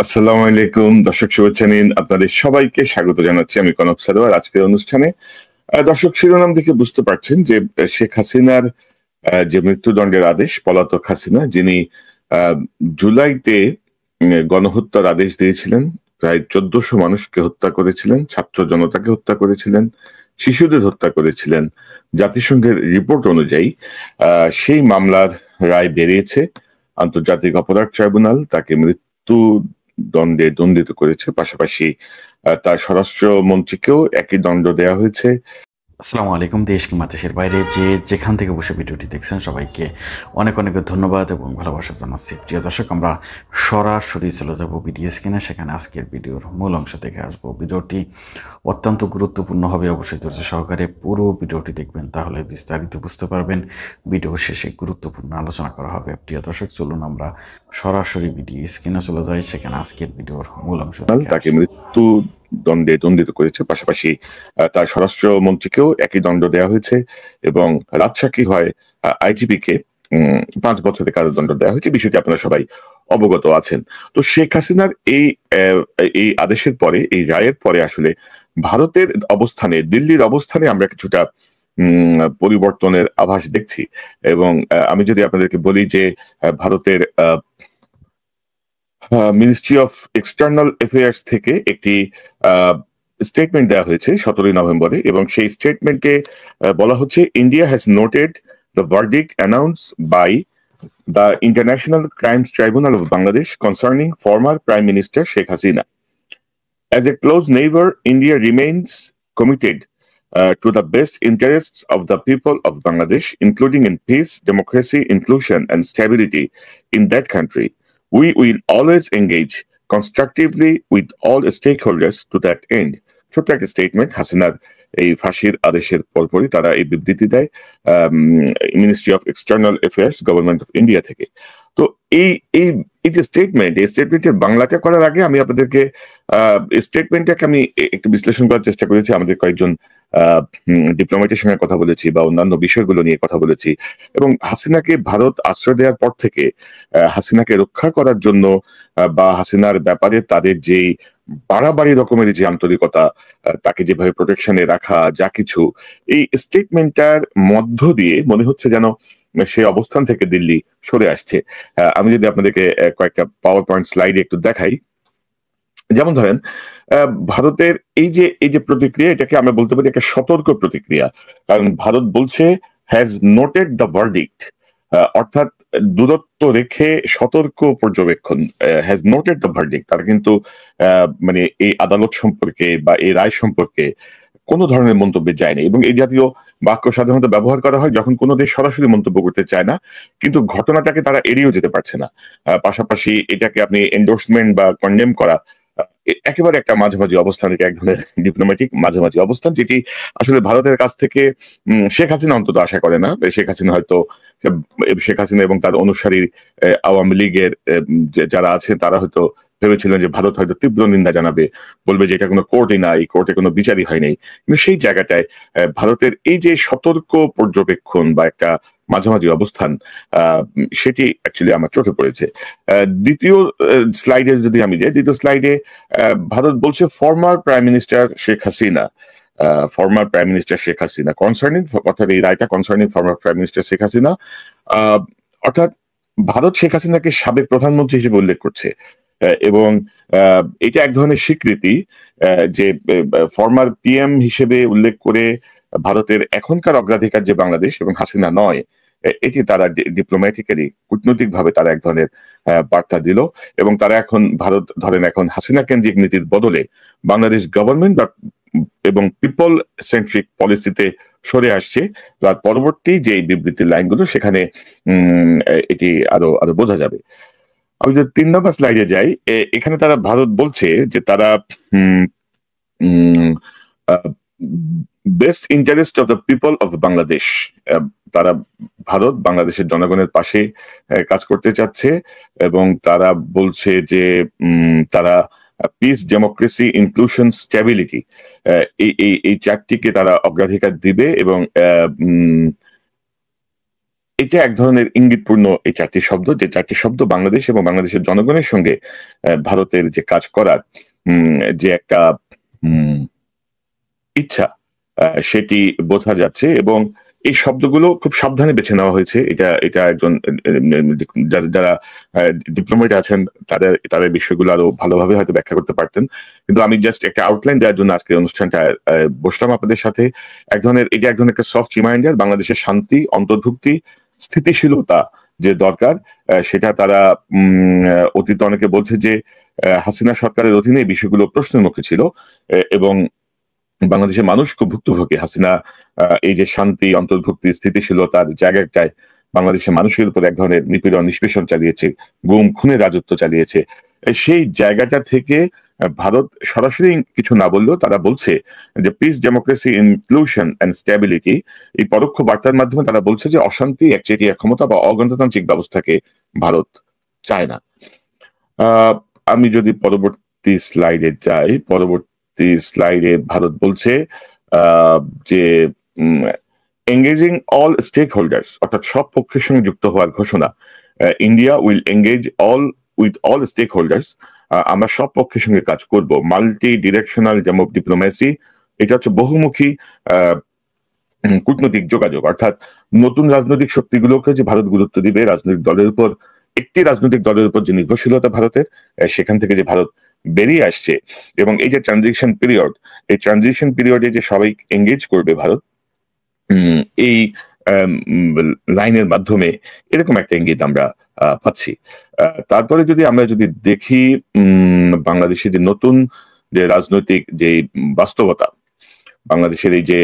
আসসালামু আলাইকুম দর্শক, শুভেচ্ছা নিন। আপনাদের সবাইকে স্বাগত জানাচ্ছি আমি কনক সারোয়ার আজকের অনুষ্ঠানে। দর্শক, শিরোনাম দেখে বুঝতে পারছেন যে শেখ হাসিনার যে মৃত্যুদণ্ডের আদেশ, পলাতক হাসিনা যিনি আহ, জুলাইতে গণহত্যার আদেশ দিয়েছিলেন, প্রায় 1400 মানুষকে হত্যা করেছিলেন, ছাত্র জনতাকে হত্যা করেছিলেন, শিশুদের হত্যা করেছিলেন। জাতিসংঘের রিপোর্ট অনুযায়ী সেই মামলার রায় বেরিয়েছে। আন্তর্জাতিক অপরাধ ট্রাইব্যুনাল তাকে মৃত্যু দণ্ডে দণ্ডিত করেছে। পাশাপাশি তার স্বরাষ্ট্রমন্ত্রীকেও একই দণ্ড দেওয়া হয়েছে। আসসালামু আলাইকুম। দেশ কিংবা দেশের বাইরে যেখান থেকে বসে ভিডিওটি দেখছেন সবাইকে অনেক অনেক ধন্যবাদ এবং ভালোবাসা জানাচ্ছি। প্রিয় দর্শক, আমরা সরাসরি চলে যাব ভিডিও স্ক্রিনে, সেখানে আজকের ভিডিওর মূল অংশ দেখে আসবো। ভিডিওটি অত্যন্ত গুরুত্বপূর্ণ হবে, অবশ্যই ধৈর্য সহকারে পুরো ভিডিওটি দেখবেন, তাহলে বিস্তারিত বুঝতে পারবেন। ভিডিও শেষে গুরুত্বপূর্ণ আলোচনা করা হবে। প্রিয় দর্শক, চলুন আমরা সরাসরি ভিডিও স্ক্রিনে চলে যাই, সেখানে আজকের ভিডিওর মূল অংশ তাকে মৃত্যু দণ্ডে দণ্ডিত করেছে। পাশাপাশি তার স্বরাষ্ট্রমন্ত্রীকেও একই দণ্ড দেওয়া হয়েছে এবং রাজসাক্ষী হয় আইজিপি কে 5 বছরের কারাদণ্ড দেওয়া হয়েছে। বিষয়টি আপনারা সবাই অবগত আছেন। তো শেখ হাসিনার এই আদেশের পরে, এই রায়ের পরে আসলে ভারতের অবস্থানে, দিল্লির অবস্থানে আমরা কিছুটা পরিবর্তনের আভাস দেখছি। এবং আমি যদি আপনাদেরকে বলি যে ভারতের মিনিস্ট্রি অফ এক্সটার্নাল অ্যাফেয়ার্স থেকে একটি স্টেটমেন্ট দেওয়া হয়েছে 17 নভেম্বরে, এবং সেই স্টেটমেন্টে বলা হচ্ছে, India has noted the verdict announce by the international crimes tribunal of Bangladesh concerning former prime minister Sheikh Hasina. As a close neighbor, India remains committed to the best interests of the people of Bangladesh, including in peace, democracy, inclusion, and stability in that country. We will always engage constructively with all stakeholders to that end. ছোট্ট একটা statement. হাসিনার এই ফাঁসির আদেশের পরপরই তারা এই বিবৃতি দেয় ministry of external affairs, government of India থেকে। তো এই এই এই যে স্টেটমেন্ট, এই স্টেটমেন্টের বাংলাটা করার আগে আমি আপনাদেরকে স্টেটমেন্টটাকে আমি একটু বিশ্লেষণ করার চেষ্টা করেছি। আমাদের কয়েকজন ডিপ্লোম্যাটের সঙ্গে কথা বলেছি বা অন্যান্য বিষয়গুলো নিয়ে কথা বলেছি, এবং হাসিনাকে ভারত আশ্রয় দেওয়ার পর থেকে হাসিনাকে রক্ষা করার জন্য বা হাসিনার ব্যাপারে তাদের যেই বাড়াবাড়ি রকমের যে আন্তরিকতা, তাকে যেভাবে প্রোটেকশনে রাখা, যা কিছু, এই স্টেটমেন্টটার মধ্য দিয়ে মনে হচ্ছে যেন সেই অবস্থান থেকে দিল্লি সরে আসছে। আমি যদি আপনাদেরকে কয়েকটা পাওয়ার পয়েন্ট স্লাইডে একটু দেখাই। যেমন ধরেন, ভারতের এই যে প্রতিক্রিয়া, এটাকে আমরা বলতে পারি একটা সতর্ক প্রতিক্রিয়া। কারণ ভারত বলছে হ্যাজ নোটেড দ্য ভার্ডিক্ট, অর্থাৎ দূরত্ব রেখে সতর্ক পর্যবেক্ষণ, হ্যাজ নোটেড দ্য ভার্ডিক্ট। তারা কিন্তু মানে এই আদালত সম্পর্কে বা এই রায় সম্পর্কে কোনো ধরনের মন্তব্যে যায়নি। এবং এই জাতীয় বাক্য সাধারণত ব্যবহার করা হয় যখন কোনো দেশ সরাসরি মন্তব্য করতে চায় না, কিন্তু ঘটনাটাকে তারা এড়িয়েও যেতে পারছে না। পাশাপাশি এটাকে আপনি এন্ডোর্সমেন্ট বা কন্ডেম করা একেবারে একটা মাঝামাঝি অবস্থান, এক ধরনের ডিপ্লোম্যাটিক মাঝামাঝি অবস্থান, যেটি আসলে ভারতের কাছ থেকে শেখ হাসিনা অন্তত আশা করে না। শেখ হাসিনা হয়তো, শেখ হাসিনা এবং তার অনুসারী আওয়ামী লীগের যারা আছে তারা হয়তো ভেবেছিলেন যে ভারত হয়তো তীব্র নিন্দা জানাবে, বলবে যে এটা কোনো কোর্টই নাই, কোর্টে কোনো বিচারই হয় নাই। কিন্তু সেই জায়গাটায় ভারতের এই যে সতর্ক পর্যবেক্ষণ বা একটা মাঝামাঝি অবস্থান, সেটি অ্যাকচুয়ালি আমার চোখে পড়েছে। দ্বিতীয় স্লাইডে যদি আমি যাই, দ্বিতীয় স্লাইডে ভারত বলছে former prime minister Sheikh Hasina, former prime minister Sheikh Hasina concerning, অর্থাৎ এই রায়টা concerning former prime minister Sheikh Hasina. অর্থাৎ ভারত শেখ হাসিনাকে সাবেক প্রধানমন্ত্রী হিসেবে উল্লেখ করছে, এবং এটা এক ধরনের স্বীকৃতি যে ফর্মার পিএম হিসেবে উল্লেখ করে ভারতের এখনকার অগ্রাধিকার যে বাংলাদেশ এবং হাসিনা নয়, এটি তারা ডিপ্লোম্যাটিক্যালি, কূটনৈতিক ভাবে তারা এক ধরনের বার্তা দিল। এবং তারা এখন, ভারত ধরেন এখন হাসিনা কেন্দ্রিক নীতির বদলে বাংলাদেশ গভর্নমেন্ট এবং পিপল সেন্ট্রিক পলিসিতে সরে আসছে। তার পরবর্তী যে বিবৃতির লাইনগুলো, সেখানে এটি আরো আরো বোঝা যাবে। আমি যদি 3 নম্বর স্লাইডে যাই, এখানে তারা, ভারত বলছে যে তারা best interest of the people of Bangladesh, তারা, ভারত বাংলাদেশের জনগণের পাশে কাজ করতে চাচ্ছে, এবং তারা বলছে যে তারা পিস, ডেমোক্রেসি, ইনক্লুশন, স্ট্যাবিলিটি, এই চারটিকে তারা অগ্রাধিকার দিবে। এবং এটা এক ধরনের ইঙ্গিতপূর্ণ এই চারটি শব্দ, যে চারটি শব্দ বাংলাদেশ এবং বাংলাদেশের জনগণের সঙ্গে ভারতের যে কাজ করার যে একটা ইচ্ছা সেটি বোঝা যাচ্ছে। এবং এই শব্দগুলো খুব সাবধানে বেছে নেওয়া হয়েছে। এটা একজন যারা ডিপ্লোমেট আছেন তাদের বিষয়গুলো আরো ভালোভাবে হয়তো ব্যাখ্যা করতে পারতেন, কিন্তু আমি জাস্ট একটা আউটলাইন দেওয়ার জন্য আজকের অনুষ্ঠানটা বসলাম আপনাদের সাথে। এটা এক ধরনের একটা সফট রিমাইন্ডার। বাংলাদেশের শান্তি, অন্তর্ভুক্তি, স্থিতিশীলতা যে দরকার, সেটা তারা অতীতে অনেকে বলছে যে হাসিনা সরকারের অধীনে এই বিষয়গুলো প্রশ্নের মুখে ছিল, এবং বাংলাদেশের মানুষ খুব ভুক্তভোগী। হাসিনা এই যে শান্তি, অন্তর্ভুক্তি, স্থিতিশীলতার জায়গাটায় বাংলাদেশের মানুষের উপর এক ধরনের নিপীড়ন, নিষ্পেষণ চালিয়েছে, গুম খুনের রাজত্ব চালিয়েছে। সেই জায়গাটা থেকে ভারত সরাসরি কিছু না বললেও তারা বলছে যে piece, democracy, inclusion and stability, এই পরোক্ষ বার্তার মাধ্যমে তারা বলছে যে অশান্তি, একচেটিয়া ক্ষমতা বা অগণতান্ত্রিক ব্যবস্থাকে ভারত চায় না। আমি যদি পরবর্তী স্লাইডে যাই, পরবর্তী স্লাইডে ভারত বলছে যে এঙ্গেজিং অল স্টেক হোল্ডার্স, অর্থাৎ সব পক্ষের সঙ্গে যুক্ত হওয়ার ঘোষণা। India will engage with all stake holders, আমরা সব পক্ষের সঙ্গে কাজ করব। মাল্টি ডিরেকশনাল ডিপ্লোমেসি, এটা হচ্ছে বহুমুখী কূটনৈতিক যোগাযোগ, অর্থাৎ নতুন রাজনৈতিক শক্তিগুলোকে যে ভারত গুরুত্ব দিবে, রাজনৈতিক দলের উপর, একটি রাজনৈতিক দলের উপর যে নির্ভরশীলতা ভারতের, সেখান থেকে যে ভারত বেরিয়ে আসছে, এবং এই যে ট্রানজিশন পিরিয়ড, এই ট্রানজিশন পিরিয়ডে যে সবাই এঙ্গেজ করবে ভারত, এই লাইনের মাধ্যমে এরকম একটা ইঙ্গিত আমরা পাচ্ছি। তারপরে আমরা যদি দেখি বাংলাদেশের যে নতুন যে রাজনৈতিক যে বাস্তবতা, বাংলাদেশের এই যে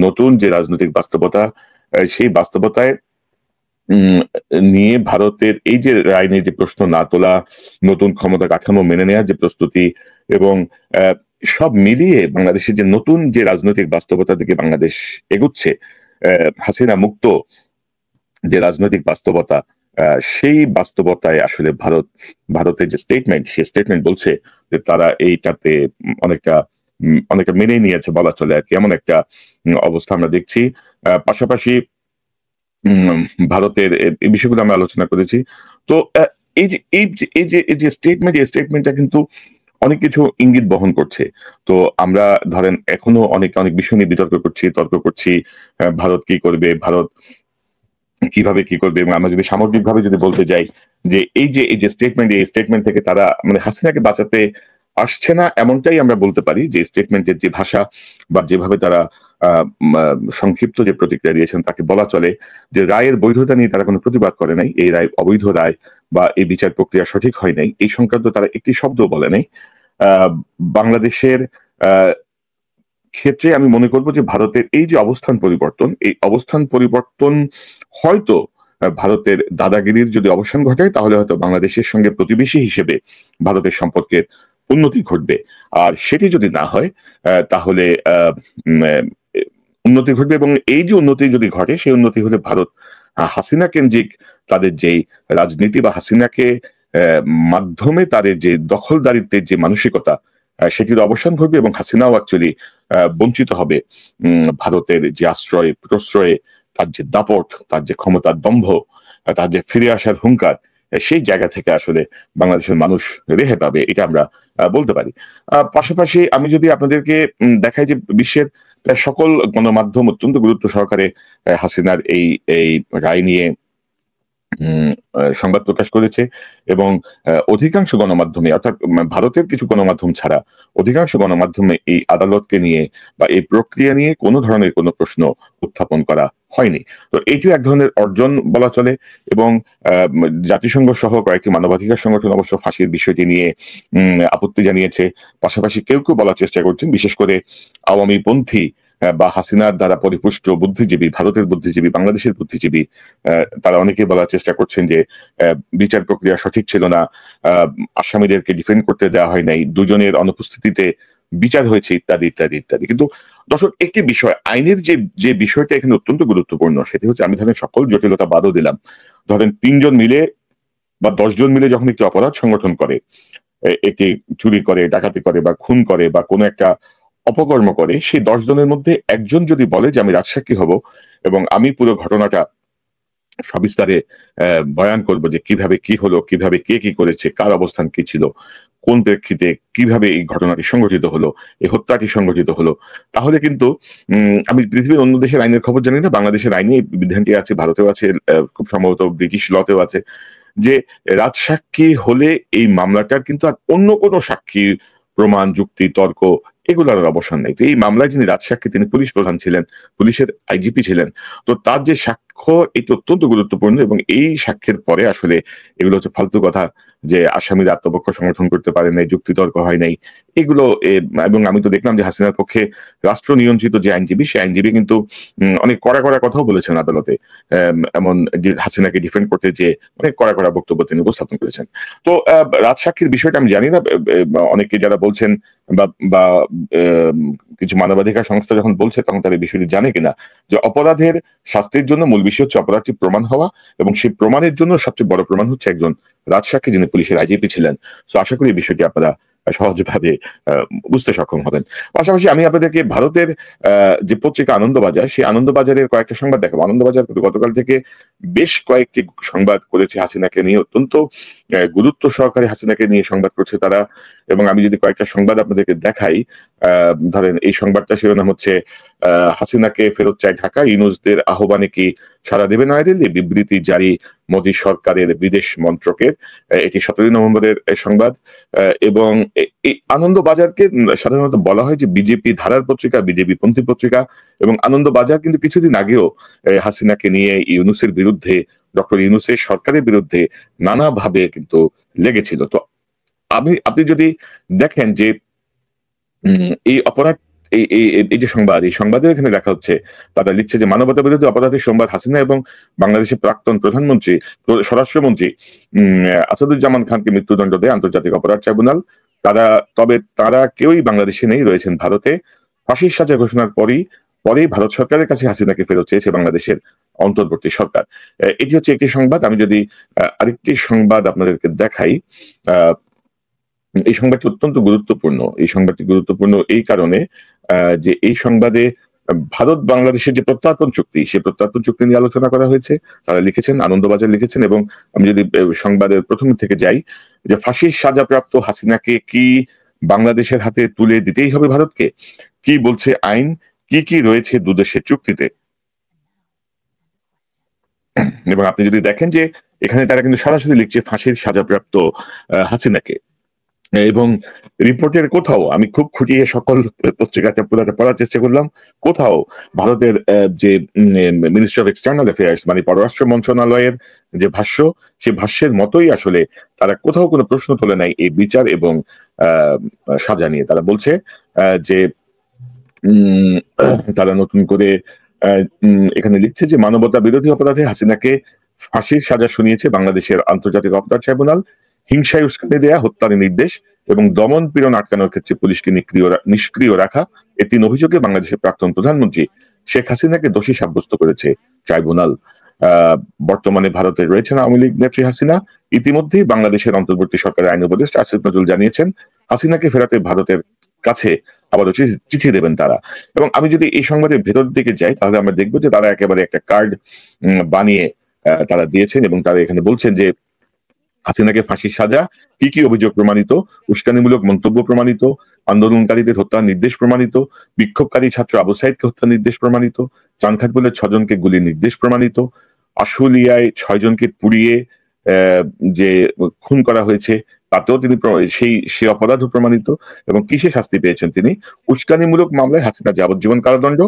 নতুন যে রাজনৈতিক বাস্তবতা, সেই বাস্তবতায় নিয়ে ভারতের এই যে রায় নিয়ে যে প্রশ্ন না তোলা, নতুন ক্ষমতা কাঠামো মেনে নেওয়ার যে প্রস্তুতি, এবং সব মিলিয়ে বাংলাদেশের যে নতুন যে রাজনৈতিক বাস্তবতা দিকে বাংলাদেশ এগুচ্ছে, হাসিনা মুক্ত যে রাজনৈতিক বাস্তবতা, সেই বাস্তবতায় আসলে ভারতের যে স্টেটমেন্ট, সেই স্টেটমেন্ট বলছে যে তারা এইটাতে অনেকটা মেনে নিয়েছে বলা চলে আর কি, এমন একটা অবস্থা আমরা দেখছি। পাশাপাশি ভারতের এই বিষয়গুলো আমরা আলোচনা করেছি। তো এই যে স্টেটমেন্টটা কিন্তু অনেক কিছু ইঙ্গিত বহন করছে। তো আমরা ধরেন এখনো অনেক বিষয় নিয়ে তর্ক করছি, ভারত কি করবে, ভারত কিভাবে কি করবে। এবং আমরা যদি সামগ্রিকভাবে যদি বলতে যাই যে এই যে স্টেটমেন্ট থেকে তারা মানে হাসিনাকে বাঁচাতে আসছে না, এমনটাই আমরা বলতে পারি। যে স্টেটমেন্টের যে ভাষা বা যেভাবে তারা সংক্ষিপ্ত যে প্রতিক্রিয়া দিয়েছেন, তাকে বলা চলে যে রায়ের বৈধতা নিয়ে তারা কোনো প্রতিবাদ করে নাই, এই রায় অবৈধ রায় বা এই বিচার প্রক্রিয়া সঠিক হয় নাই, এই সংক্রান্ত তারা একটি শব্দ বলে নাই। বাংলাদেশের ক্ষেত্রে আমি মনে করব যে ভারতের এই যে অবস্থান পরিবর্তন হয়তো ভারতের দাদাগিরির যদি অবসান ঘটায়, তাহলে হয়তো বাংলাদেশের সঙ্গে প্রতিবেশী হিসেবে ভারতের সম্পর্কের উন্নতি ঘটবে। আর সেটি যদি না হয় তাহলে উন্নতি ঘটবে, এবং এই যে উন্নতি যদি ঘটে, সেই উন্নতি হলে ভারত হাসিনা কেন্দ্রিক তাদের যেই রাজনীতি বা হাসিনাকে মাধ্যমে তাদের যে দখলদারিত্বের যে মানসিকতা, সেটির অবসান ঘটবে, এবং হাসিনাও অ্যাকচুয়ালি বঞ্চিত হবে ভারতের যে আশ্রয় প্রশ্রয়ে, তার যে দাপট, তার যে ক্ষমতার দম্ভ, তার যে ফিরে আসার হুঙ্কার, সেই জায়গা থেকে আসলে বাংলাদেশের মানুষ রেহাই পাবে, এটা আমরা বলতে পারি। পাশাপাশি আমি যদি আপনাদেরকে দেখাই যে বিশ্বের সকল গণমাধ্যম অত্যন্ত গুরুত্ব সহকারে হাসিনার এই রায় নিয়ে সংবাদ প্রকাশ করেছে, এবং অধিকাংশ গণমাধ্যমে, অর্থাৎ ভারতের কিছু গণমাধ্যম ছাড়া অধিকাংশ গণমাধ্যমে এই আদালতকে নিয়ে বা এই প্রক্রিয়া নিয়ে কোনো ধরনের কোনো প্রশ্ন উত্থাপন করা হয়নি। তো এইটিও এক ধরনের অর্জন বলা চলে। এবং জাতিসংঘ সহ কয়েকটি মানবাধিকার সংগঠন অবশ্য ফাঁসির বিষয়টি নিয়ে আপত্তি জানিয়েছে। পাশাপাশি কেউ বলার চেষ্টা করছেন, বিশেষ করে আওয়ামী পন্থী বা হাসিনার দ্বারা পরিপুষ্ট বুদ্ধিজীবী, ভারতের বুদ্ধিজীবী, বাংলাদেশের বুদ্ধিজীবী, তারা অনেকেই বলার চেষ্টা করছেন যে বিচার প্রক্রিয়া সঠিক ছিল না, আসামিদেরকে ডিফেন্ড করতে দেওয়া হয় নাই, দুজনের অনুপস্থিতিতে বিচার হয়েছে, ইত্যাদি ইত্যাদি ইত্যাদি। কিন্তু দর্শক, একটি বিষয়, আইনের যে বিষয়টা এখানে অত্যন্ত গুরুত্বপূর্ণ, সেটি হচ্ছে, আমি ধরেন সকল জটিলতা বাদও দিলাম, ধরেন 3 জন মিলে বা 10 জন মিলে যখন একটি অপরাধ সংগঠন করে, একটি চুরি করে, ডাকাতি করে বা খুন করে বা কোনো একটা অপকর্ম করে, সেই 10 জনের মধ্যে একজন যদি বলে যে আমি রাজসাক্ষী হব এবং আমি পুরো ঘটনাটা সবিস্তারে বয়ান করবো যে কিভাবে কি হলো, কিভাবে কে কি করেছে, কার অবস্থান কি ছিল, কোন প্রেক্ষিতে কিভাবে এই ঘটনাটি সংঘটিত হলো, এই হত্যাটি সংঘটিত হলো, তাহলে কিন্তু আমি পৃথিবীর অন্য দেশের আইনের খবর জানি না, বাংলাদেশের আইনে এই বিধানটি আছে, ভারতেও আছে, খুব সম্ভবত ব্রিটিশ লতেও আছে, যে রাজসাক্ষী হলে এই মামলাটার কিন্তু আর অন্য কোনো সাক্ষী, প্রমাণ, যুক্তি, তর্ক এগুলোর আর অবসান নেই। তো এই মামলায় যিনি রাজসাক্ষী তিনি পুলিশ প্রধান ছিলেন, পুলিশের আইজিপি ছিলেন। তো তার যে সাক্ষ্য এটি অত্যন্ত গুরুত্বপূর্ণ, এবং এই সাক্ষ্যের পরে আসলে এগুলো হচ্ছে ফালতু কথা, যে আসামির আত্মপক্ষ সমর্থন করতে পারে নাই, যুক্তিতর্ক হয় নাই, এগুলো এবং আমি তো দেখলাম যে হাসিনার পক্ষে রাষ্ট্র নিয়ন্ত্রিত যে আইনজীবী, সে আইনজীবী কিন্তু অনেক কড়া কড়া কথাও বলেছেন আদালতে, এমন যে হাসিনাকে ডিফেন্ড করতে যে অনেক কড়া কড়া বক্তব্য তিনি উপস্থাপন করেছেন। তো রাজসাক্ষীর বিষয়টা আমি জানি না, অনেকে যারা বলছেন বা বা কিছু মানবাধিকার সংস্থা যখন বলছে তখন তারা এই বিষয়টি জানে কিনা, যে অপরাধের শাস্তির জন্য মূল বিষয় হচ্ছে অপরাধটি প্রমাণ হওয়া, এবং সেই প্রমাণের জন্য সবচেয়ে বড় প্রমাণ হচ্ছে একজন রাজসাক্ষী যিনি পুলিশের আইজিপি ছিলেন। তো আশা করি এই বিষয়টি আপনারা সহজভাবে বুঝতে সক্ষম হবেন। পাশাপাশি আমি আপনাদেরকে ভারতের যে পত্রিকা আনন্দবাজার, সেই আনন্দবাজারের কয়েকটা সংবাদ দেখাবো। আনন্দবাজার গতকাল থেকে বেশ কয়েকটি সংবাদ করেছে হাসিনাকে নিয়ে, অত্যন্ত গুরুত্ব সহকারে হাসিনাকে নিয়ে সংবাদ করছে তারা। এবং আমি যদি কয়েকটা সংবাদ আপনাদেরকে দেখাই, ধরেন এই সংবাদটা শিরোনাম হচ্ছে হাসিনাকে ফেরত চায় ঢাকা, ইউনূসদের আহ্বানে কি সাড়া দেবে নয়াদিল্লি, বিবৃতি জারি মোদী সরকারের বিদেশ মন্ত্রকের। এটি 17 নভেম্বরের সংবাদ। এবং এই আনন্দবাজারকে সাধারণত বলা হয় যে বিজেপি ধারার পত্রিকা, বিজেপি পন্থী পত্রিকা। এবং আনন্দবাজার কিন্তু কিছুদিন আগেও হাসিনাকে নিয়ে ইউনূসের বিরুদ্ধে, ডক্টর ইউনূসের সরকারের বিরুদ্ধে নানাভাবে কিন্তু লেগেছিল। তো আপনি যদি দেখেন যে এই অপরাধ, এই যে সংবাদ, এই সংবাদের এখানে দেখা হচ্ছে, তারা লিখছে যে মানবতা বিরোধী অপরাধের সংবাদ হাসিনা এবং বাংলাদেশের প্রাক্তন প্রধানমন্ত্রী, স্বরাষ্ট্রমন্ত্রী আসাদুজ্জামান খানকে মৃত্যুদণ্ড দেয় আন্তর্জাতিক অপরাধ ট্রাইব্যুনাল। তবে তারা কেউই বাংলাদেশে নেই, রয়েছেন ভারতে। ফাঁসির সাজা ঘোষণার পরেই ভারত সরকারের কাছে হাসিনাকে ফেরত চেয়েছে বাংলাদেশের অন্তর্বর্তী সরকার। এটি হচ্ছে একটি সংবাদ। আমি যদি আরেকটি সংবাদ আপনাদেরকে দেখাই, এই সংবাদটি অত্যন্ত গুরুত্বপূর্ণ। এই সংবাদটি গুরুত্বপূর্ণ এই কারণে যে এই সংবাদে ভারত বাংলাদেশের যে প্রত্যার্পণ চুক্তি, সেই প্রত্যার্পণ চুক্তি নিয়ে আলোচনা করা হয়েছে। তারা লিখেছেন, আনন্দবাজার লিখেছেন। এবং আমি যদি সংবাদের প্রথম থেকে যাই, যে ফাঁসির সাজাপ্রাপ্ত হাসিনাকে কি বাংলাদেশের হাতে তুলে দিতেই হবে ভারতকে, কি বলছে আইন, কি কি রয়েছে দুদেশের চুক্তিতে। এবং আপনি যদি দেখেন যে এখানে তারা কিন্তু সরাসরি লিখছে ফাঁসির সাজাপ্রাপ্ত হাসিনাকে। এবং রিপোর্টের কোথাও, আমি খুব খুঁটিয়ে সকল পত্রিকাতে পুরাটা পড়ার চেষ্টা করলাম, কোথাও ভারতের যে মিনিস্ট্রি অফ এক্সটার্নাল অ্যাফেয়ার্স, মানে পররাষ্ট্র মন্ত্রণালয়ের যে ভাষ্য, সেই ভাষ্যের মতোই আসলে তারা কোথাও কোনো প্রশ্ন তোলে নাই এই বিচার এবং সাজা নিয়ে। তারা বলছে যে তারা নতুন করে এখানে লিখছে যে মানবতা বিরোধী অপরাধে হাসিনাকে ফাঁসির সাজা শুনিয়েছে বাংলাদেশের আন্তর্জাতিক অপরাধ ট্রাইব্যুনাল। হিংসায় উস্কানি দেয়া, হত্যার নির্দেশ এবং দমন পীড়ন আটকানোর ক্ষেত্রে পুলিশকে নিষ্ক্রিয় রাখা, এই 3 অভিযোগে বাংলাদেশের প্রাক্তন প্রধানমন্ত্রী শেখ হাসিনাকে দোষী সাব্যস্ত করেছে ট্রাইব্যুনাল। বর্তমানে ভারতে রয়েছেন আওয়ামী লীগ নেত্রী হাসিনা। ইতিমধ্যেই বাংলাদেশের অন্তর্বর্তী সরকারের আইন উপদেষ্টা আসিফ নজরুল জানিয়েছেন হাসিনাকে ফেরাতে ভারতের কাছে আবার চিঠি দেবেন তারা। এবং আমি যদি এই সংবাদের ভেতর দিকে যাই, তাহলে আমরা দেখবো যে তারা একেবারে একটা কার্ড বানিয়ে তারা দিয়েছেন। এবং তারা এখানে বলছেন যে হাসিনাকে ফাঁসির সাজা, কি কি অভিযোগ প্রমাণিত, উস্কানিমূলক মন্তব্য প্রমাণিত, আন্দোলনকারীদের হত্যার নির্দেশ প্রমাণিত, বিক্ষোভকারী ছাত্র আবু সাইদকে হত্যার নির্দেশ প্রমাণিত, চানখাঁরপুলের 6 জনকে গুলির নির্দেশ প্রমাণিত, আশুলিয়ায় 6 জনকে পুড়িয়ে যে খুন করা হয়েছে তাতেও তিনি সেই অপরাধও প্রমাণিত। এবং কিসে শাস্তি পেয়েছেন তিনি, উস্কানিমূলক মামলায় হাসিনা যাবজ্জীবন কারাদণ্ড,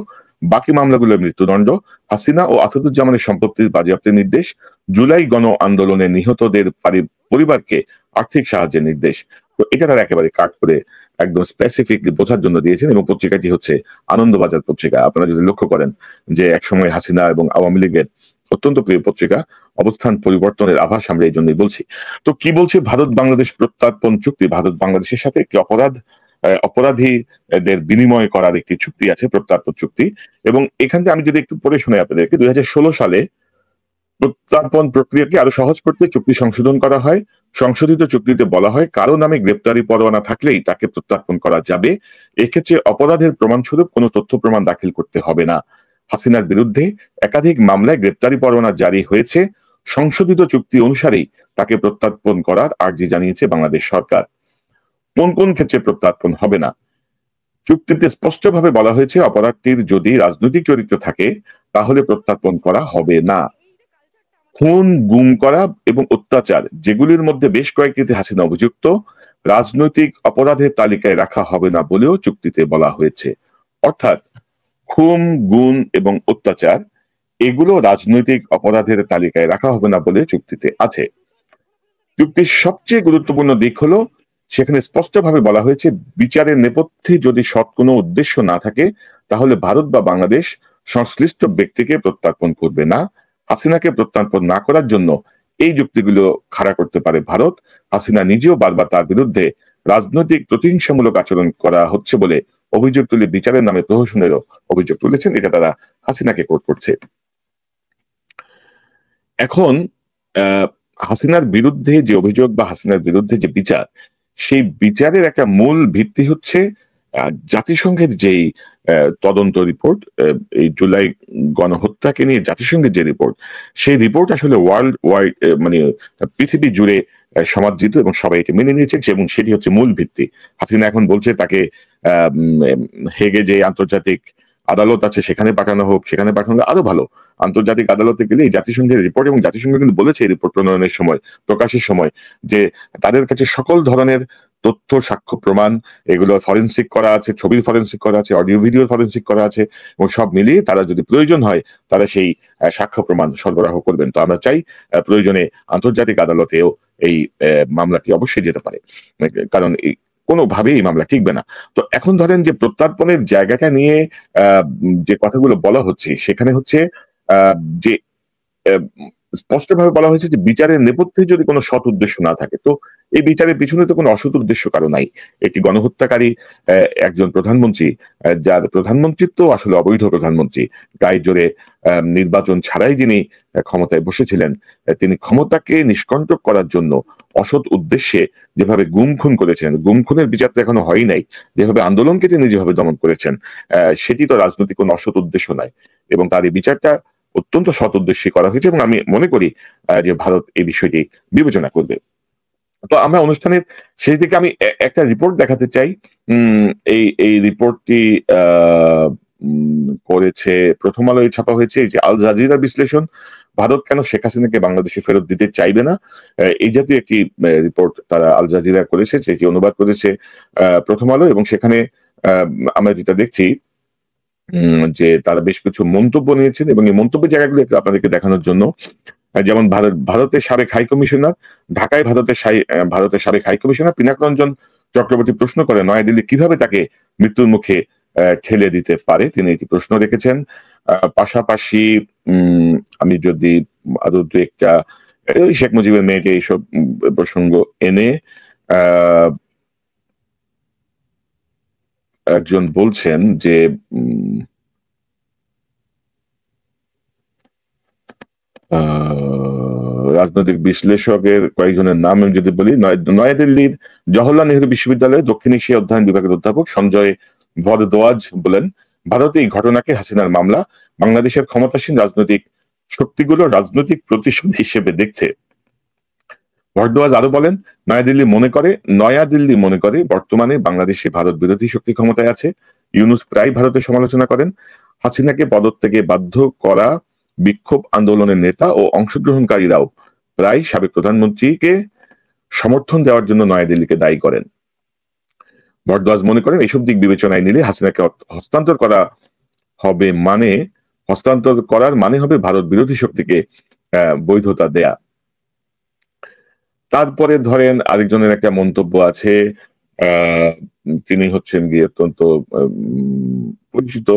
বাকি মামলাগুলোর মৃত্যুদণ্ড, হাসিনা ও আসাদুজ্জামানের সম্পত্তির বাজেয়াপ্তের নির্দেশ, জুলাই গণ আন্দোলনে নিহতদের পরিবারকে আর্থিক সাহায্যের নির্দেশ। তো এটা তারা একেবারে কাট করে একদম স্পেসিফিক বোঝার জন্য দিয়েছেন। এবং পত্রিকাটি হচ্ছে আনন্দবাজার পত্রিকা। আপনারা যদি লক্ষ্য করেন যে একসময় হাসিনা এবং আওয়ামী লীগের অত্যন্ত প্রিয় পত্রিকা, অবস্থান পরিবর্তনের আভাস আমরা এই জন্যই বলছি। তো কি বলছে ভারত বাংলাদেশ প্রত্যার্পণ চুক্তি, ভারত বাংলাদেশের সাথে একটি অপরাধীদের বিনিময় করার একটি চুক্তি আছে, প্রত্যার্পণ চুক্তি। এবং এখান থেকে আমি যদি একটু পড়ে শোনাই আপনাদেরকে, 2016 সালে প্রত্যার্পণ প্রক্রিয়াকে আরো সহজ করতে চুক্তি সংশোধন করা হয়। সংশোধিত চুক্তিতে বলা হয়, কারো নামে গ্রেপ্তারি পরোয়ানা থাকলেই তাকে প্রত্যার্পণ করা যাবে। এক্ষেত্রে অপরাধের প্রমাণস্বরূপ কোনো তথ্য প্রমাণ দাখিল করতে হবে না। হাসিনার বিরুদ্ধে একাধিক মামলায় গ্রেপ্তারি পরোয়ানা জারি হয়েছে। সংশোধিত চুক্তি অনুসারেই তাকে প্রত্যর্পণ করার আর্জি জানিয়েছে বাংলাদেশ সরকার। কোন কোন ক্ষেত্রে প্রত্যর্পণ হবে না? চুক্তিতে স্পষ্টভাবে বলা হয়েছে, অপরাধীর যদি রাজনৈতিক চরিত্র থাকে তাহলে প্রত্যর্পণ করা হবে না। খুন, গুম করা এবং অত্যাচার, যেগুলির মধ্যে বেশ কয়েকটিতে হাসিনা অভিযুক্ত, রাজনৈতিক অপরাধের তালিকায় রাখা হবে না বলেও চুক্তিতে বলা হয়েছে। অর্থাৎ খুন, গুম এবং অত্যাচার এগুলো রাজনৈতিক অপরাধের তালিকায় রাখা হবে না বলে চুক্তিতে আছে। চুক্তির সবচেয়ে গুরুত্বপূর্ণ দিক হলো, সেখানে স্পষ্টভাবে বলা হয়েছে, বিচারের নেপথ্যে যদি সৎ কোনো উদ্দেশ্য না থাকে তাহলে ভারত বা বাংলাদেশ সংশ্লিষ্ট ব্যক্তিকে প্রত্যর্পণ করবে না। হাসিনাকে প্রত্যর্পণ না করার জন্য এই যুক্তিগুলো খাড়া করতে পারে ভারত। হাসিনা নিজেও বারবার তার বিরুদ্ধে রাজনৈতিক প্রতিহিংসামূলক আচরণ করা হচ্ছে বলে অভিযোগ তুলে বিচারের নামে প্রহসনেরও অভিযোগ তুলেছেন। এটা তারা হাসিনাকে কোট করছে। এখন হাসিনার বিরুদ্ধে যে অভিযোগ বা হাসিনার বিরুদ্ধে যে বিচার, সেই বিচারের একটা মূল ভিত্তি হচ্ছে জাতিসংঘের যেই তদন্ত রিপোর্ট, এই জুলাই গণহত্যাকে নিয়ে জাতিসংঘের যে রিপোর্ট, সেই রিপোর্ট আসলে ওয়ার্ল্ড ওয়াইড, মানে পৃথিবী জুড়ে সমাদৃত এবং সবাই এটা মেনে নিয়েছে, এবং সেটি হচ্ছে মূল ভিত্তি। হাসিনা এখন বলছে তাকে হেগে যে আন্তর্জাতিক আদালত আছে সেখানে পাঠানো হোক, সেখানে পাঠানো আরো ভালো। আন্তর্জাতিক আদালতে গেলে এই জাতিসংঘের রিপোর্ট, এবং জাতিসংঘ কিন্তু বলেছে এই রিপোর্ট প্রণয়নের সময়, প্রকাশের সময়, যে তাদের কাছে সকল ধরনের তথ্য, সাক্ষ্য, প্রমাণ এগুলো ফরেন্সিক করা আছে, ছবির ফরেন্সিক করা আছে, অডিও ভিডিও ফরেন্সিক করা আছে, এবং সব মিলিয়ে তারা যদি প্রয়োজন হয় তারা সেই সাক্ষ্য প্রমাণ সরবরাহ করবেন। তো আমরা চাই প্রয়োজনে আন্তর্জাতিক আদালতেও এই মামলাটি অবশ্যই যেতে পারে, কারণ কোনোভাবেই এই মামলা টিকবে না। তো এখন ধরেন যে প্রত্যর্পণের জায়গাটা নিয়ে যে কথাগুলো বলা হচ্ছে, সেখানে হচ্ছে যে স্পষ্টভাবে বলা হয়েছে যে বিচারের নেপথ্যে যদি কোনো সৎ উদ্দেশ্য না থাকে, তো এই বিচারের পিছনে তো কোনো অসৎ উদ্দেশ্য কারো নাই। একটি গণহত্যাকারী একজন প্রধানমন্ত্রী, যার প্রধানমন্ত্রিত্ব আসলে অবৈধ প্রধানমন্ত্রী, গায়ে জোরে নির্বাচন ছাড়াই যিনি ক্ষমতায় বসেছিলেন, তিনি ক্ষমতাকে নিষ্কণ্টক করার জন্য অসৎ উদ্দেশ্যে যেভাবে গুম খুন করেছেন, গুম খুনের বিচার তো এখনো হয় নাই, যেভাবে আন্দোলনকে তিনি যেভাবে দমন করেছেন, সেটি তো রাজনৈতিক কোনো অসৎ উদ্দেশ্য নয়, এবং তার এই বিচারটা অত্যন্ত সৎ উদ্দেশ্যে করা হয়েছে, এবং আমি মনে করি যে ভারত এই বিষয়টি বিবেচনা করবে। তো আমরা অনুষ্ঠানের শেষ দিকে আমি একটা রিপোর্ট দেখাতে চাই। এই রিপোর্টটি করেছে প্রথম আলোয় ছাপা হয়েছে, যে আল জাজিরা বিশ্লেষণ, ভারত কেন শেখ হাসিনাকে বাংলাদেশে ফেরত দিতে চাইবে না, এই জাতীয় একটি রিপোর্ট তারা আল জাজিরা করেছে, যেটি অনুবাদ করেছে প্রথম আলো। এবং সেখানে আমরা যেটা দেখছি যে তারা বেশ কিছু মন্তব্য নিয়েছেন, এবং এই মন্তব্যের জায়গাগুলো একটু আপনাদেরকে দেখানোর জন্য, যেমন ভারতের সাবেক হাই কমিশনার, ঢাকায় ভারতের সাবেক হাই কমিশনার পিনাক রঞ্জন চক্রবর্তী প্রশ্ন করে নয়াদিল্লি কিভাবে তাকে মৃত্যুর মুখে ঠেলে দিতে পারে, তিনি এটি প্রশ্ন রেখেছেন। পাশাপাশি আমি যদি আরো দু একটা শেখ মুজিবের মেয়েকে এইসব প্রসঙ্গ এনে একজন বলছেন যে রাজনৈতিক বিশ্লেষকের কয়েকজনের নাম আমি যদি বলি, নয়াদিল্লির জওহরলাল নেহরু বিশ্ববিদ্যালয়ের দক্ষিণ এশিয়া অধ্যয়ন বিভাগের অধ্যাপক সঞ্জয় ভরদ্বাজ বলেন, ভারতে এই ঘটনাকে হাসিনার মামলা বাংলাদেশের ক্ষমতাসীন রাজনৈতিক শক্তিগুলো রাজনৈতিক প্রতিশোধ হিসেবে দেখছে। ভরদ্বাজ আরো বলেন, নয়াদিল্লি মনে করে বর্তমানে বাংলাদেশে ভারত বিরোধী শক্তি ক্ষমতায় আছে। ইউনূস প্রায় ভারতের সমালোচনা করেন। হাসিনাকে পদত্যাগে বাধ্য করা বিক্ষোভ আন্দোলনের নেতা ও অংশগ্রহণকারীরাও প্রায় সাবেক প্রধানমন্ত্রীকে সমর্থন দেওয়ার জন্য নয়াদিল্লিকে দায়ী করেন। ভরদ্বাজ মনে করেন, এইসব দিক বিবেচনায় নিলে হাসিনাকে হস্তান্তর করার মানে হবে ভারত বিরোধী শক্তিকে বৈধতা দেয়া। তারপরে ধরেন আরেকজনের একটা মন্তব্য আছে, তিনি হচ্ছেন গিয়ে অত্যন্ত পরিচিত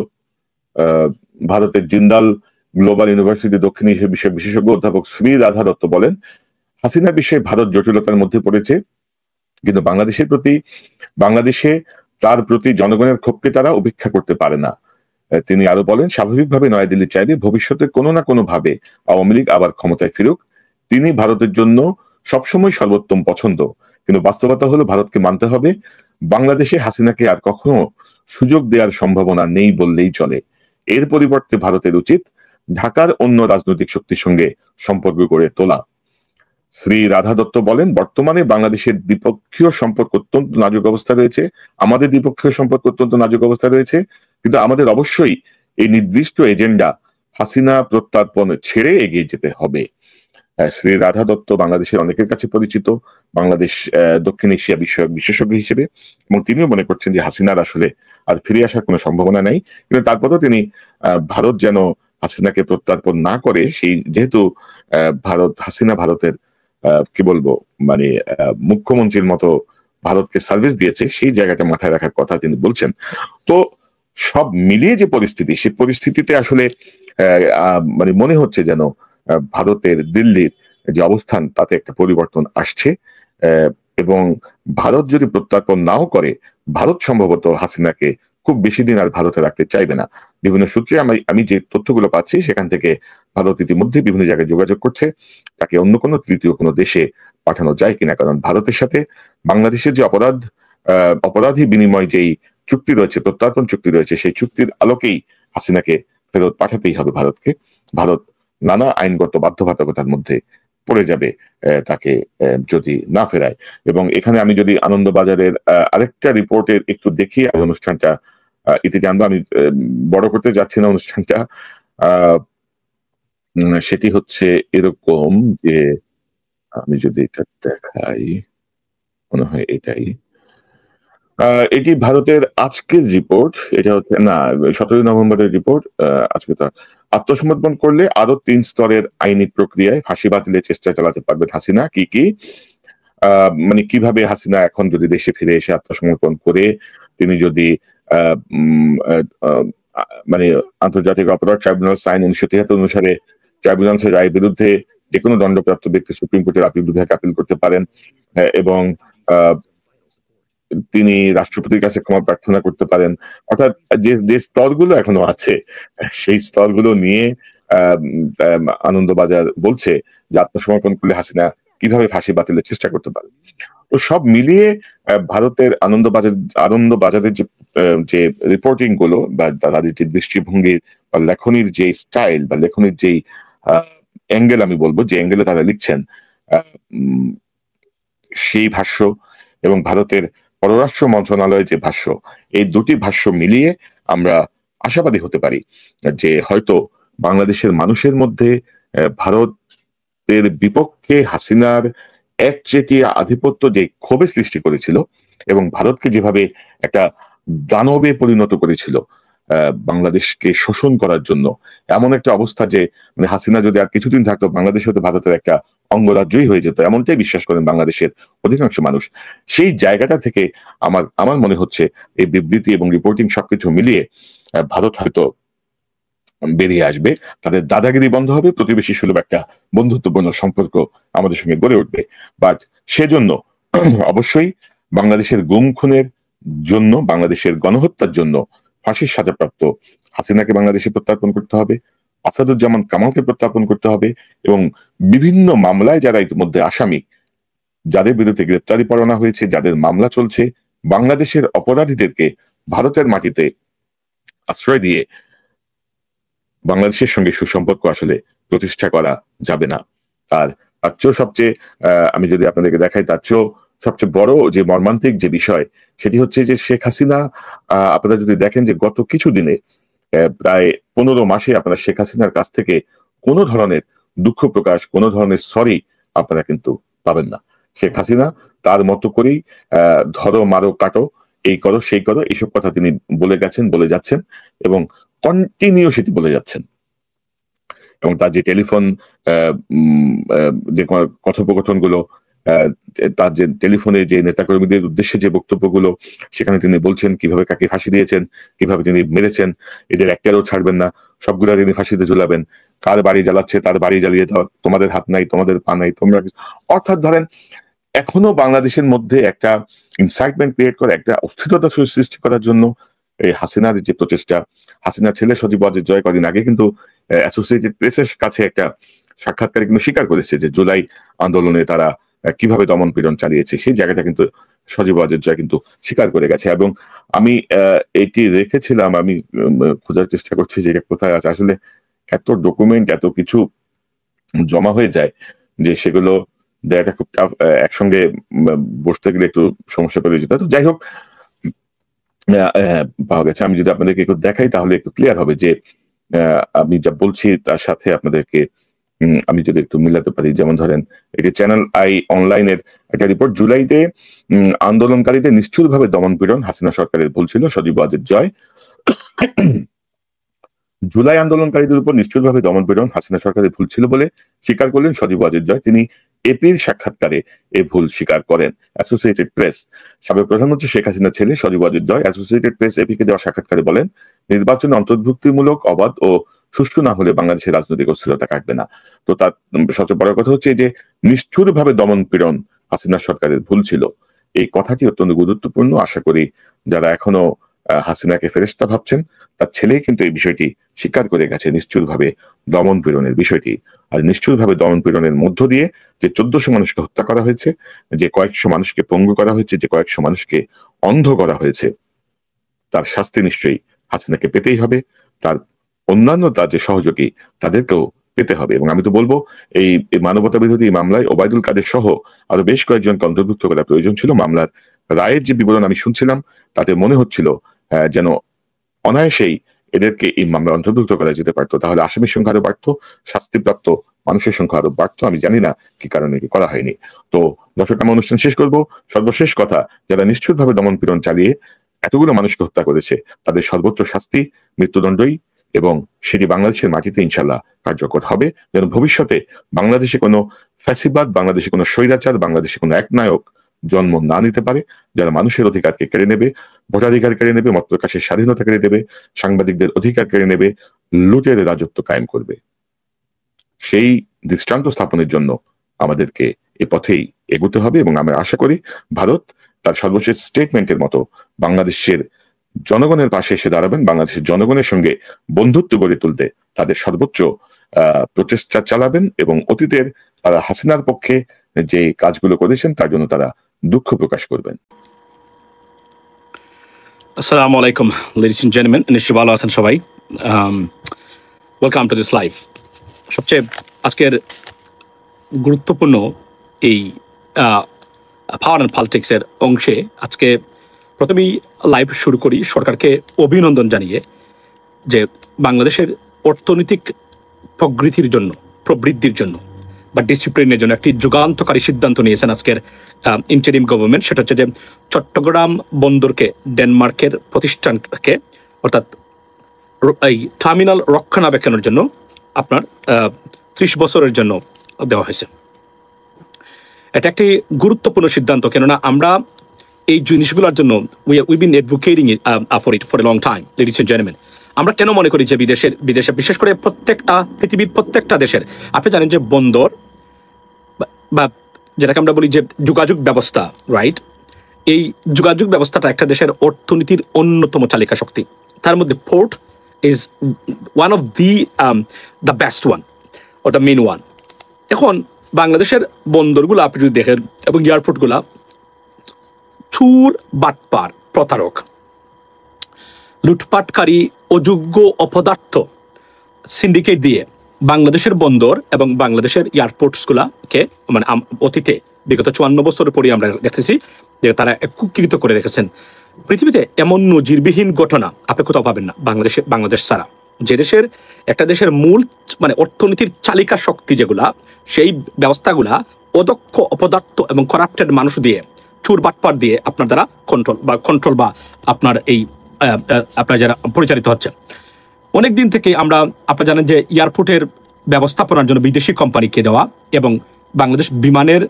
ভারতের জিন্দাল গ্লোবাল ইউনিভার্সিটি দক্ষিণ এশিয়া বিষয়ক বিশেষজ্ঞ অধ্যাপক শ্রী রাধা দত্ত বলেন, হাসিনা বিষয়ে ভারত জটিলতার মধ্যে পড়েছে, কিন্তু বাংলাদেশে তার প্রতি জনগণের ক্ষোভকে তারা উপেক্ষা করতে পারে না। তিনি আরো বলেন, স্বাভাবিকভাবে নয়াদিল্লি চাইবে ভবিষ্যতে কোনো না কোনো ভাবে আওয়ামী লীগ আবার ক্ষমতায় ফিরুক। তিনি ভারতের জন্য সবসময় সর্বোত্তম পছন্দ, কিন্তু বাস্তবতা হলো ভারতকে মানতে হবে বাংলাদেশে হাসিনাকে আর কখনো সুযোগ দেওয়ার সম্ভাবনা নেই বললেই চলে। এর পরিবর্তে ভারতের উচিত ঢাকার অন্য রাজনৈতিক শক্তির সঙ্গে সম্পর্ক গড়ে তোলা। শ্রী রাধা দত্ত বলেন, বর্তমানে বাংলাদেশের দ্বিপক্ষীয় সম্পর্ক অত্যন্ত নাজুক অবস্থা রয়েছে, আমাদের দ্বিপক্ষীয় সম্পর্ক অত্যন্ত নাজুক অবস্থা রয়েছে, কিন্তু আমাদের অবশ্যই এই নির্দিষ্ট এজেন্ডা হাসিনা প্রত্যার্পণ ছেড়ে এগিয়ে যেতে হবে। শ্রী রাধা দত্ত বাংলাদেশের অনেকের কাছে পরিচিত, বাংলাদেশ দক্ষিণ এশিয়া বিষয়ক বিশেষজ্ঞ হিসেবে, এবং তিনিও মনে করছেন যে হাসিনার আসলে আর ফিরে আসার কোনো সম্ভাবনা নাই। কিন্তু তারপরেও তিনি ভারত যেন হাসিনাকে প্রত্যার্পণ না করে, সেই যেহেতু হাসিনা ভারতের কি বলবো মানে মুখ্যমন্ত্রীর মতো ভারতকে সার্ভিস দিয়েছে, সেই জায়গাটা মাথায় রাখার কথা তিনি বলছেন। তো সব মিলিয়ে যে পরিস্থিতি, সেই পরিস্থিতিতে আসলে মানে মনে হচ্ছে যেন ভারতের দিল্লির যে অবস্থান তাতে একটা পরিবর্তন আসছে, এবং ভারত যদি প্রত্যার্পণ নাও করে, ভারত সম্ভবত হাসিনাকে খুব বেশি দিন আর ভারতে রাখতে চাইবে না। বিভিন্ন সূত্রে আমি যে তথ্যগুলো পাচ্ছি সেখান থেকে ভারত ইতিমধ্যে বিভিন্ন জায়গায় যোগাযোগ করছে তাকে অন্য কোনো তৃতীয় কোনো দেশে পাঠানো যায় কিনা, কারণ ভারতের সাথে বাংলাদেশের যে অপরাধী বিনিময় যেই চুক্তি রয়েছে, প্রত্যার্পণ চুক্তি রয়েছে, সেই চুক্তির আলোকেই হাসিনাকে ফেরত পাঠাতেই হবে ভারতকে। ভারত নানা আইনগত বাধ্যবাধকতার মধ্যে পড়ে যাবে তাকে যদি না ফেরায়। এবং এখানে আমি যদি আনন্দবাজারের আরেকটা রিপোর্টের একটু দেখি, অনুষ্ঠানটা ইতি জানবো, আমি বড় করতে যাচ্ছি না অনুষ্ঠানটা, সেটি হচ্ছে এরকম যে আমি যদি এটা দেখাই, মনে হয় এটাই, এটি ভারতের আজকের রিপোর্ট, এটা হচ্ছে না 17 নভেম্বরের রিপোর্ট। আজকে তো আত্মসমর্পণ করলে আরো 3 স্তরের আইনি প্রক্রিয়ায় ফাঁসি বাতিলের চেষ্টা চালাতে পারবে হাসিনা। কি কি মানে কিভাবে হাসিনা এখন যদি দেশে ফিরে এসে আত্মসমর্পণ করে তিনি যদি মানে আন্তর্জাতিক অপরাধ ট্রাইব্যুনাল আইন 1973 অনুসারে ট্রাইব্যুনালের রায়ের বিরুদ্ধে যে কোনো দণ্ডপ্রাপ্ত ব্যক্তি সুপ্রিম কোর্টের আপিল বিভাগে আপিল করতে পারেন, এবং তিনি রাষ্ট্রপতির কাছে ক্ষমা প্রার্থনা করতে পারেন। অর্থাৎ যে স্তরগুলো এখনো আছে সেই স্তরগুলো নিয়ে আনন্দবাজার বলছে যে আত্মসমর্পণ করলে হাসিনা কিভাবে ফাঁসি বাতিলের চেষ্টা করতে পারে। তো সব মিলিয়ে ভারতের আনন্দবাজারের যে রিপোর্টিং গুলো বা তাদের যে দৃষ্টিভঙ্গির বা লেখনির যে স্টাইল বা লেখনির যে অ্যাঙ্গেল, আমি বলবো যে অ্যাঙ্গেলে তারা লিখছেন, সেই ভাষ্য এবং ভারতের পররাষ্ট্র মন্ত্রণালয়ের যে ভাষ্য, এই দুটি ভাষ্য মিলিয়ে আমরা আশাবাদী হতে পারি যে হয়তো বাংলাদেশের মানুষের মধ্যে ভারতের বিপক্ষে হাসিনার একচেটিয়া আধিপত্য যে ক্ষোভে সৃষ্টি করেছিল এবং ভারতকে যেভাবে একটা দানবে পরিণত করেছিল বাংলাদেশকে শোষণ করার জন্য, এমন একটা অবস্থা যে মানে হাসিনা যদি আর কিছুদিন থাকতো বাংলাদেশ হতে ভারতের একটা অঙ্গরাজ্যই হয়ে যেত, এমনটাই বিশ্বাস করেন বাংলাদেশের অধিকাংশ মানুষ। সেই জায়গাটা থেকে আমার মনে হচ্ছে এই বিবৃতি এবং রিপোর্টিং সবকিছু মিলিয়ে ভারত হয়তো বেরিয়ে আসবে, তাদের দাদাগিরি বন্ধ হবে, প্রতিবেশী সুলভ একটা বন্ধুত্বপূর্ণ সম্পর্ক আমাদের সঙ্গে গড়ে উঠবে। বাট সেজন্য অবশ্যই বাংলাদেশের গুম খুনের জন্য, বাংলাদেশের গণহত্যার জন্য ফাঁসির সাজাপ্রাপ্ত হাসিনাকে বাংলাদেশে প্রত্যার্পণ করতে হবে, আসাদুজ্জামান কামালকে প্রত্যার্পণ করতে হবে, এবং বিভিন্ন মামলায় যারা ইতিমধ্যে আসামি, যাদের বিরুদ্ধে গ্রেপ্তারি পরোয়ানা হয়েছে, যাদের মামলা চলছে, বাংলাদেশের অপরাধীদেরকে ভারতের মাটিতে আশ্রয় দিয়ে বাংলাদেশের সঙ্গে সুসম্পর্ক আসলে প্রতিষ্ঠা করা যাবে না। আর তার চেয়েও সবচেয়ে আমি যদি আপনাদেরকে দেখাই, তার চেয়েও সবচেয়ে বড় যে মর্মান্তিক যে বিষয়, সেটি হচ্ছে যে শেখ হাসিনা, আপনারা যদি দেখেন যে গত কিছুদিনে প্রায় 15 মাসে আপনারা শেখ হাসিনার কাছ থেকে কোনো ধরনের দুঃখ প্রকাশ, কোনো ধরনের সরি আপনারা কিন্তু পাবেন না। শেখ হাসিনা তার মতো করেই ধরো মারো কাটো, এই করো সেই করো, এইসব কথা তিনি বলে গেছেন, বলে যাচ্ছেন এবং কন্টিনিউ সেটি বলে যাচ্ছেন। এবং তার যে টেলিফোন যে কথোপকথন গুলো, তার যে টেলিফোনে যে নেতাকর্মীদের উদ্দেশ্যে যে বক্তব্যগুলো, সেখানে তিনি বলছেন কিভাবে কাকে ফাঁসি দিয়েছেন, কিভাবে তিনি মেরেছেন, এদের একটারও ছাড়বেন না, সবগুলা তিনি ফাঁসিতে ঝুলাবেন, কার বাড়ি জ্বালাচ্ছে তার বাড়ি জ্বালিয়ে দাও, তোমাদের হাত নাই, তোমাদের পা নাই, তোমরা। অর্থাৎ ধরেন এখনো বাংলাদেশের মধ্যে একটা ইনসাইটমেন্ট ক্রিয়েট করে, একটা অস্থিরতা সৃষ্টি করার জন্য এই হাসিনার যে প্রচেষ্টা। হাসিনার ছেলে সজীব ওয়াজেদ জয় কদিন আগে কিন্তু অ্যাসোসিয়েটেড প্রেসের কাছে একটা সাক্ষাৎকারে কিন্তু স্বীকার করেছে যে জুলাই আন্দোলনে তারা কিভাবে দমন পীড়ন চালিয়েছে, সেই জায়গাটা কিন্তু সজীব ওয়াজেদ জয় কিন্তু স্বীকার করে গেছে। এবং আমি এটি রেখেছিলাম, আমি খোঁজার চেষ্টা করছি যে এটা কোথায় আছে। আসলে এত ডকুমেন্ট, এত কিছু জমা হয়ে যায় যে সেগুলো দেখাটা খুব টাফ। একসঙ্গে বসতে গেলে একটু সমস্যা পড়ে যেত। তো যাই হোক, পাওয়া গেছে। আমি যদি আপনাদেরকে একটু দেখাই তাহলে একটু ক্লিয়ার হবে যে আমি যা বলছি তার সাথে আপনাদেরকে আমি যদি একটু মিলাতে পারি। যেমন ধরেন, এটি চ্যানেল আই অনলাইনের একটা রিপোর্ট। জুলাইতে আন্দোলনকারীদের নিষ্ঠুরভাবে দমন পীড়ন, হাসিনা সরকারের ভুল ছিল, সজীব ওয়াজেদ জয়। জুলাই আন্দোলনকারীদের উপর নিষ্ঠুরভাবে দমন পীড়ন হাসিনা সরকারের ভুল ছিল বলে স্বীকার করলেন সজীব ওয়াজেদ জয়। তিনি এপির সাক্ষাৎকারে এ ভুল স্বীকার করেন। Associated press. সাবেক প্রধানমন্ত্রী শেখ হাসিনার ছেলে Sajeeb Wazed Joy associated press APK দেওয়া সাক্ষাৎকারে বলেন, নির্বাচনে অন্তর্ভুক্তিমূলক, অবাধ ও সুষ্ঠু না হলে বাংলাদেশের রাজনৈতিক অস্থিরতা কাটবে না। তো তার সবচেয়ে বড় কথা হচ্ছে যে নিষ্ঠুরভাবে দমন পীড়ন হাসিনা সরকারের ভুল ছিল। এই কথাটি অত্যন্ত গুরুত্বপূর্ণ। আশা করি যারা এখনো হাসিনাকে ফেরেশতা ভাবছেন তার ছেলেই কিন্তু এই বিষয়টি স্বীকার করে গেছে, নিষ্ঠুরভাবে দমন পীড়নের বিষয়টি। আর নিষ্ঠুরভাবে দমন পীড়নের মধ্য দিয়ে যে 1400 মানুষকে হত্যা করা হয়েছে, যে কয়েকশো মানুষকে পঙ্গু করা হয়েছে, যে কয়েকশো মানুষকে অন্ধ করা হয়েছে, তার শাস্তি নিশ্চয়ই হাসিনাকে পেতেই হবে। তার অন্যান্য তার যে সহযোগী তাদেরকেও পেতে হবে। এবং আমি তো বলবো এই মানবতা বিরোধী মামলায় ওবায়দুল কাদের সহ আরো বেশ কয়েকজনকে অন্তর্ভুক্ত করা প্রয়োজন ছিল। মামলার রায়ের যে বিবরণ আমি শুনছিলাম তাতে মনে হচ্ছিল যেন অনায়াসেই এদেরকে এই মামলা অন্তর্ভুক্ত করা যেতে পারতো, তাহলে আসামির সংখ্যা আরো বাড়তো, শাস্তিপ্রাপ্ত মানুষের সংখ্যা আরো বাড়তো। আমি জানি না কি কারণে কি করা হয়নি। তো দর্শক, আমি অনুষ্ঠান শেষ করব। সর্বশেষ কথা, যারা নিশ্চিতভাবে দমন পীড়ন চালিয়ে এতগুলো মানুষকে হত্যা করেছে তাদের সর্বোচ্চ শাস্তি মৃত্যুদণ্ডই, এবং সেটি বাংলাদেশের মাটিতে ইনশাল্লাহ কার্যকর হবে, যেন ভবিষ্যতে বাংলাদেশে কোনো ফ্যাসিবাদ, বাংলাদেশে কোনো স্বৈরাচার, বাংলাদেশে কোনো একনায়ক জন্ম না নিতে পারে, যারা মানুষের অধিকারকে কেড়ে নেবে, ভোটাধিকার কেড়ে নেবে, মত প্রকাশের স্বাধীনতা কেড়ে দেবে, সাংবাদিকদের অধিকার কেড়ে নেবে, লুটের রাজত্ব কায়েম করবে। সেই দৃষ্টান্ত স্থাপনের জন্য আমাদেরকে এ পথেই এগোতে হবে। এবং আমরা আশা করি ভারত তার সর্বশেষ স্টেটমেন্টের মতো বাংলাদেশের জনগণের পাশে এসে দাঁড়াবেন, বাংলাদেশের জনগণের সঙ্গে বন্ধুত্ব গড়ে তুলতে তাদের সর্বোচ্চ প্রচেষ্টা চালাবেন, এবং অতীতের তারা হাসিনার পক্ষে যে কাজগুলো করেছেন তার জন্য তারা দুঃখ প্রকাশ করবেন। আসসালামু আলাইকুম ladies and gentlemen, নিশ্চয়ই ভালো আছেন সবাই। Welcome to this live. সবচেয়ে আজকের গুরুত্বপূর্ণ এই পাওয়ার অ্যান্ড পলিটিক্সের অংশে আজকে প্রথমেই লাইভ শুরু করি সরকারকে অভিনন্দন জানিয়ে, যে বাংলাদেশের অর্থনৈতিক প্রবৃদ্ধির জন্য বা ডিসিপ্লিনের জন্য একটি যুগান্তকারী সিদ্ধান্ত নিয়েছেন আজকের ইন্টারিম গভর্নমেন্ট। সেটা হচ্ছে যে চট্টগ্রাম বন্দরকে ডেনমার্কের প্রতিষ্ঠানকে, অর্থাৎ এই টার্মিনাল রক্ষণাবেক্ষণের জন্য আপনার 30 বছরের জন্য দেওয়া হয়েছে। এটা একটি গুরুত্বপূর্ণ সিদ্ধান্ত, কেননা আমরা এই জিনিসগুলোর জন্য we been advocating for it for a long time ladies and gentleman. আমরা কেন মনে করি যে বিদেশে বিশেষ করে পৃথিবীর প্রত্যেকটা দেশের, আপনি জানেন যে বন্দর বা যেটাকে আমরা বলি যে যোগাযোগ ব্যবস্থা, রাইট, এই যোগাযোগ ব্যবস্থাটা একটা দেশের অর্থনীতির অন্যতম চালিকা শক্তি। তার মধ্যে port is one of the best one or the main one. এখন বাংলাদেশের বন্দরগুলো আপনি যদি দেখেন এবং এয়ারপোর্টগুলা, চুর, বাটপার, প্রতারক, লুটপাটকারী, অযোগ্য, অপদার্থ সিন্ডিকেট দিয়ে বাংলাদেশের বন্দর এবং বাংলাদেশের এয়ারপোর্টসগুলাকে মানে অতীতে বিগত 54 বছরের পরে আমরা দেখতেছি যে তারা কুকৃত করে রেখেছেন। পৃথিবীতে এমন নজিরবিহীন ঘটনা আপনি কোথাও পাবেন না বাংলাদেশ ছাড়া। যে দেশের একটা দেশের মূল মানে অর্থনীতির চালিকা শক্তি যেগুলা, সেই ব্যবস্থাগুলা অদক্ষ, অপদার্থ এবং করাপ্টেড মানুষ দিয়ে, চুর বাটপার দিয়ে আপনার দ্বারা কন্ট্রোল বা আপনার এই আপনার যারা পরিচালিত হচ্ছে। অনেক দিন থেকে আমরা, আপনারা জানেন যে এয়ারপোর্টের ব্যবস্থাপনার জন্য বিদেশি কোম্পানিকে দেওয়া, এবং বাংলাদেশ বিমানের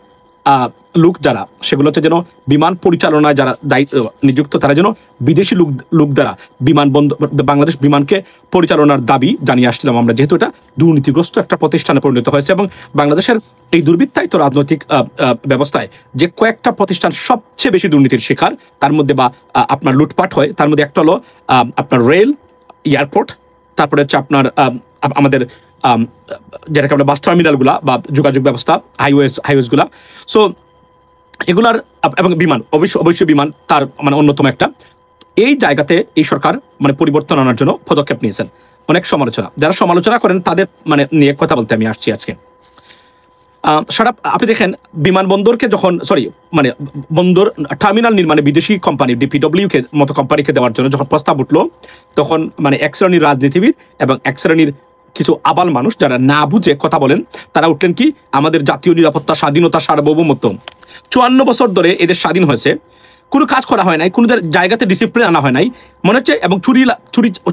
লোক যারা, সেগুলোতে যেন বিমান পরিচালনায় যারা নিযুক্ত তারা যেন বিদেশি লোক দ্বারা বাংলাদেশ বিমানকে পরিচালনার দাবি জানিয়ে আসছিলাম আমরা, যেহেতু এটা দুর্নীতিগ্রস্ত একটা প্রতিষ্ঠানে পরিণত হয়েছে। এবং বাংলাদেশের এই দুর্বৃত্তায়িত রাজনৈতিক ব্যবস্থায় যে কয়েকটা প্রতিষ্ঠান সবচেয়ে বেশি দুর্নীতির শিকার, তার মধ্যে বা আপনার লুটপাট হয়, তার মধ্যে একটা হলো আপনার রেল, এয়ারপোর্ট, তারপরে হচ্ছে আপনার আমাদের যেটাকে আমরা বাস টার্মিনালগুলা বা যোগাযোগ ব্যবস্থা, হাইওয়েজগুলা। সো এগুলার এবং বিমান অবশ্যই বিমান তার মানে অন্যতম একটা। এই জায়গাতে এই সরকার মানে পরিবর্তন আনার জন্য পদক্ষেপ নিয়েছেন। অনেক সমালোচনা, যারা সমালোচনা করেন তাদের মানে নিয়ে কথা বলতে আমি আসছি আজকে। সারা আপনি দেখেন বিমানবন্দরকে যখন মানে বন্দর টার্মিনাল নির্মাণে বিদেশি কোম্পানি ডিপিডব্লিউ কে মতো কোম্পানিকে দেওয়ার জন্য যখন প্রস্তাব উঠলো, তখন মানে এক শ্রেণীর রাজনীতিবিদ এবং এক শ্রেণীর কিছু আবাল মানুষ যারা না বুঝে কথা বলেন, তারা উঠলেন কি আমাদের জাতীয় নিরাপত্তা, স্বাধীনতা, সার্বভৌমত্ব। 54 বছর ধরে এদের স্বাধীন হয়েছে, কোনো কাজ করা হয় নাই, কোনো জায়গাতে ডিসিপ্লিন আনা হয় নাই মনে হচ্ছে, এবং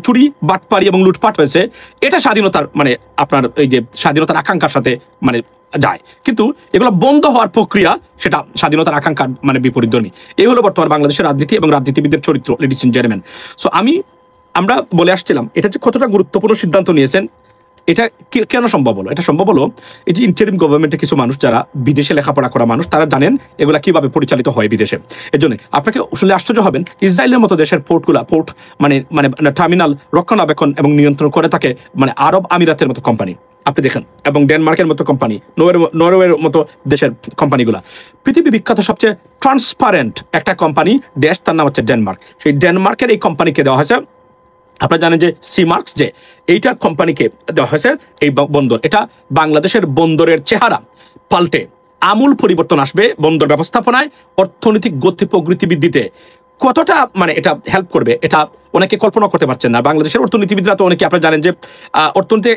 চুরি বাটপারি এবং লুটপাট হয়েছে। এটা স্বাধীনতার মানে আপনার এই যে স্বাধীনতার আকাঙ্ক্ষার সাথে মানে যায়, কিন্তু এগুলো বন্ধ হওয়ার প্রক্রিয়া সেটা স্বাধীনতার আকাঙ্ক্ষার মানে বিপরীতধর্মী। এই হলো বর্তমান বাংলাদেশের রাজনীতি এবং রাজনীতিবিদের চরিত্র, লেডিস এন্ড জেন্টলম্যান। সো আমরা বলে আসছিলাম এটা যে কতটা গুরুত্বপূর্ণ সিদ্ধান্ত নিয়েছেন। এটা কেন সম্ভব হলো? এটা সম্ভব হলো এই যে ইন্টারিম গভর্নমেন্টে কিছু মানুষ যারা বিদেশে লেখাপড়া করা মানুষ, তারা জানেন এগুলা কিভাবে পরিচালিত হয় বিদেশে। এর জন্য আপনাকে আসলে আশ্চর্য হবেন, ইসরায়েলের মতো দেশের পোর্ট মানে মানে টার্মিনাল রক্ষণাবেক্ষণ এবং নিয়ন্ত্রণ করে থাকে মানে আরব আমিরাতের মতো কোম্পানি আপনি দেখেন, এবং ডেনমার্কের মতো কোম্পানি, নরওয়ের মতো দেশের কোম্পানিগুলা। পৃথিবী বিখ্যাত সবচেয়ে ট্রান্সপারেন্ট একটা কোম্পানি দেশ, তার নাম হচ্ছে ডেনমার্ক। সেই ডেনমার্কের এই কোম্পানিকে দেওয়া হয়েছে, আপনারা জানেন যে সি-মার্কস, যে এইটা কোম্পানিকে দেওয়া হয়েছে এই বন্দর। এটা বাংলাদেশের বন্দরের চেহারা পাল্টে আমূল পরিবর্তন আসবে বন্দর ব্যবস্থাপনায়, অর্থনৈতিক গতি প্রবৃদ্ধি বৃদ্ধিতে কতটা মানে এটা হেল্প করবে, এটা অনেকে কল্পনা করতে পারছেন না। বাংলাদেশের অর্থনীতিবিদরা তো অনেকে আপনারা জানেন যে অর্থনীতি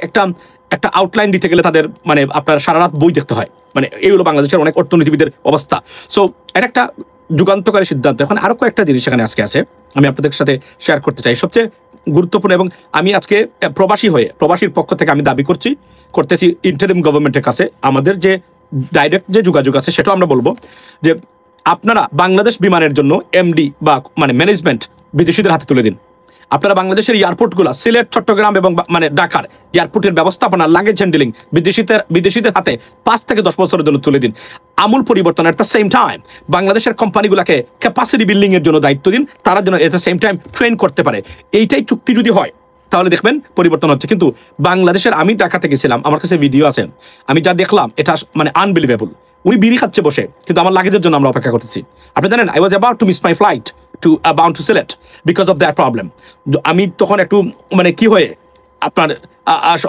একটা আউটলাইন দিতে গেলে তাদের মানে আপনার সারা রাত বই দেখতে হয়, মানে এই হলো বাংলাদেশের অনেক অর্থনীতিবিদের অবস্থা। সো এটা একটা যুগান্তকারী সিদ্ধান্ত। এখন আরো কয়েকটা জিনিস এখানে আজকে আছে, আমি আপনাদের সাথে শেয়ার করতে চাই সবচেয়ে গুরুত্বপূর্ণ। এবং আমি আজকে প্রবাসীর পক্ষ থেকে আমি দাবি করতেছি ইন্টারিম গভর্নমেন্টের কাছে, আমাদের যে ডাইরেক্ট যে যোগাযোগ আছে সেটাও আমরা বলবো যে আপনারা বাংলাদেশ বিমানের জন্য এমডি বা মানে ম্যানেজমেন্ট বিদেশিদের হাতে তুলে দিন। আপনারা বাংলাদেশের এয়ারপোর্টগুলো, সিলেট, চট্টগ্রাম এবং মানে ঢাকার এয়ারপোর্টের ব্যবস্থাপনা, লাগেজ হ্যান্ডেলিং বিদেশিদের হাতে 5 থেকে 10 বছরের জন্য তুলে দিন। আমূল পরিবর্তন। এট দ্য সেম টাইম বাংলাদেশের কোম্পানিগুলোকে ক্যাপাসিটি বিল্ডিং এর জন্য দায়িত্ব দিন, তারা যেন at the same time train করতে পারে। এইটাই চুক্তি যদি হয় তাহলে দেখবেন পরিবর্তন হচ্ছে। কিন্তু বাংলাদেশের, আমি ঢাকাতে গেছিলাম, আমার কাছে ভিডিও আছে, আমি যা দেখলাম এটা মানে আনবিলিভেবল। উনি বিড়ি খাচ্ছে বসে, কিন্তু আমার লাগেজের জন্য আমরা অপেক্ষা করতেছি। আপনি জানেন I was about to miss my flight bound to Sylhet because of that problem. আমি তখন একটু মানে কি হয়ে আপনার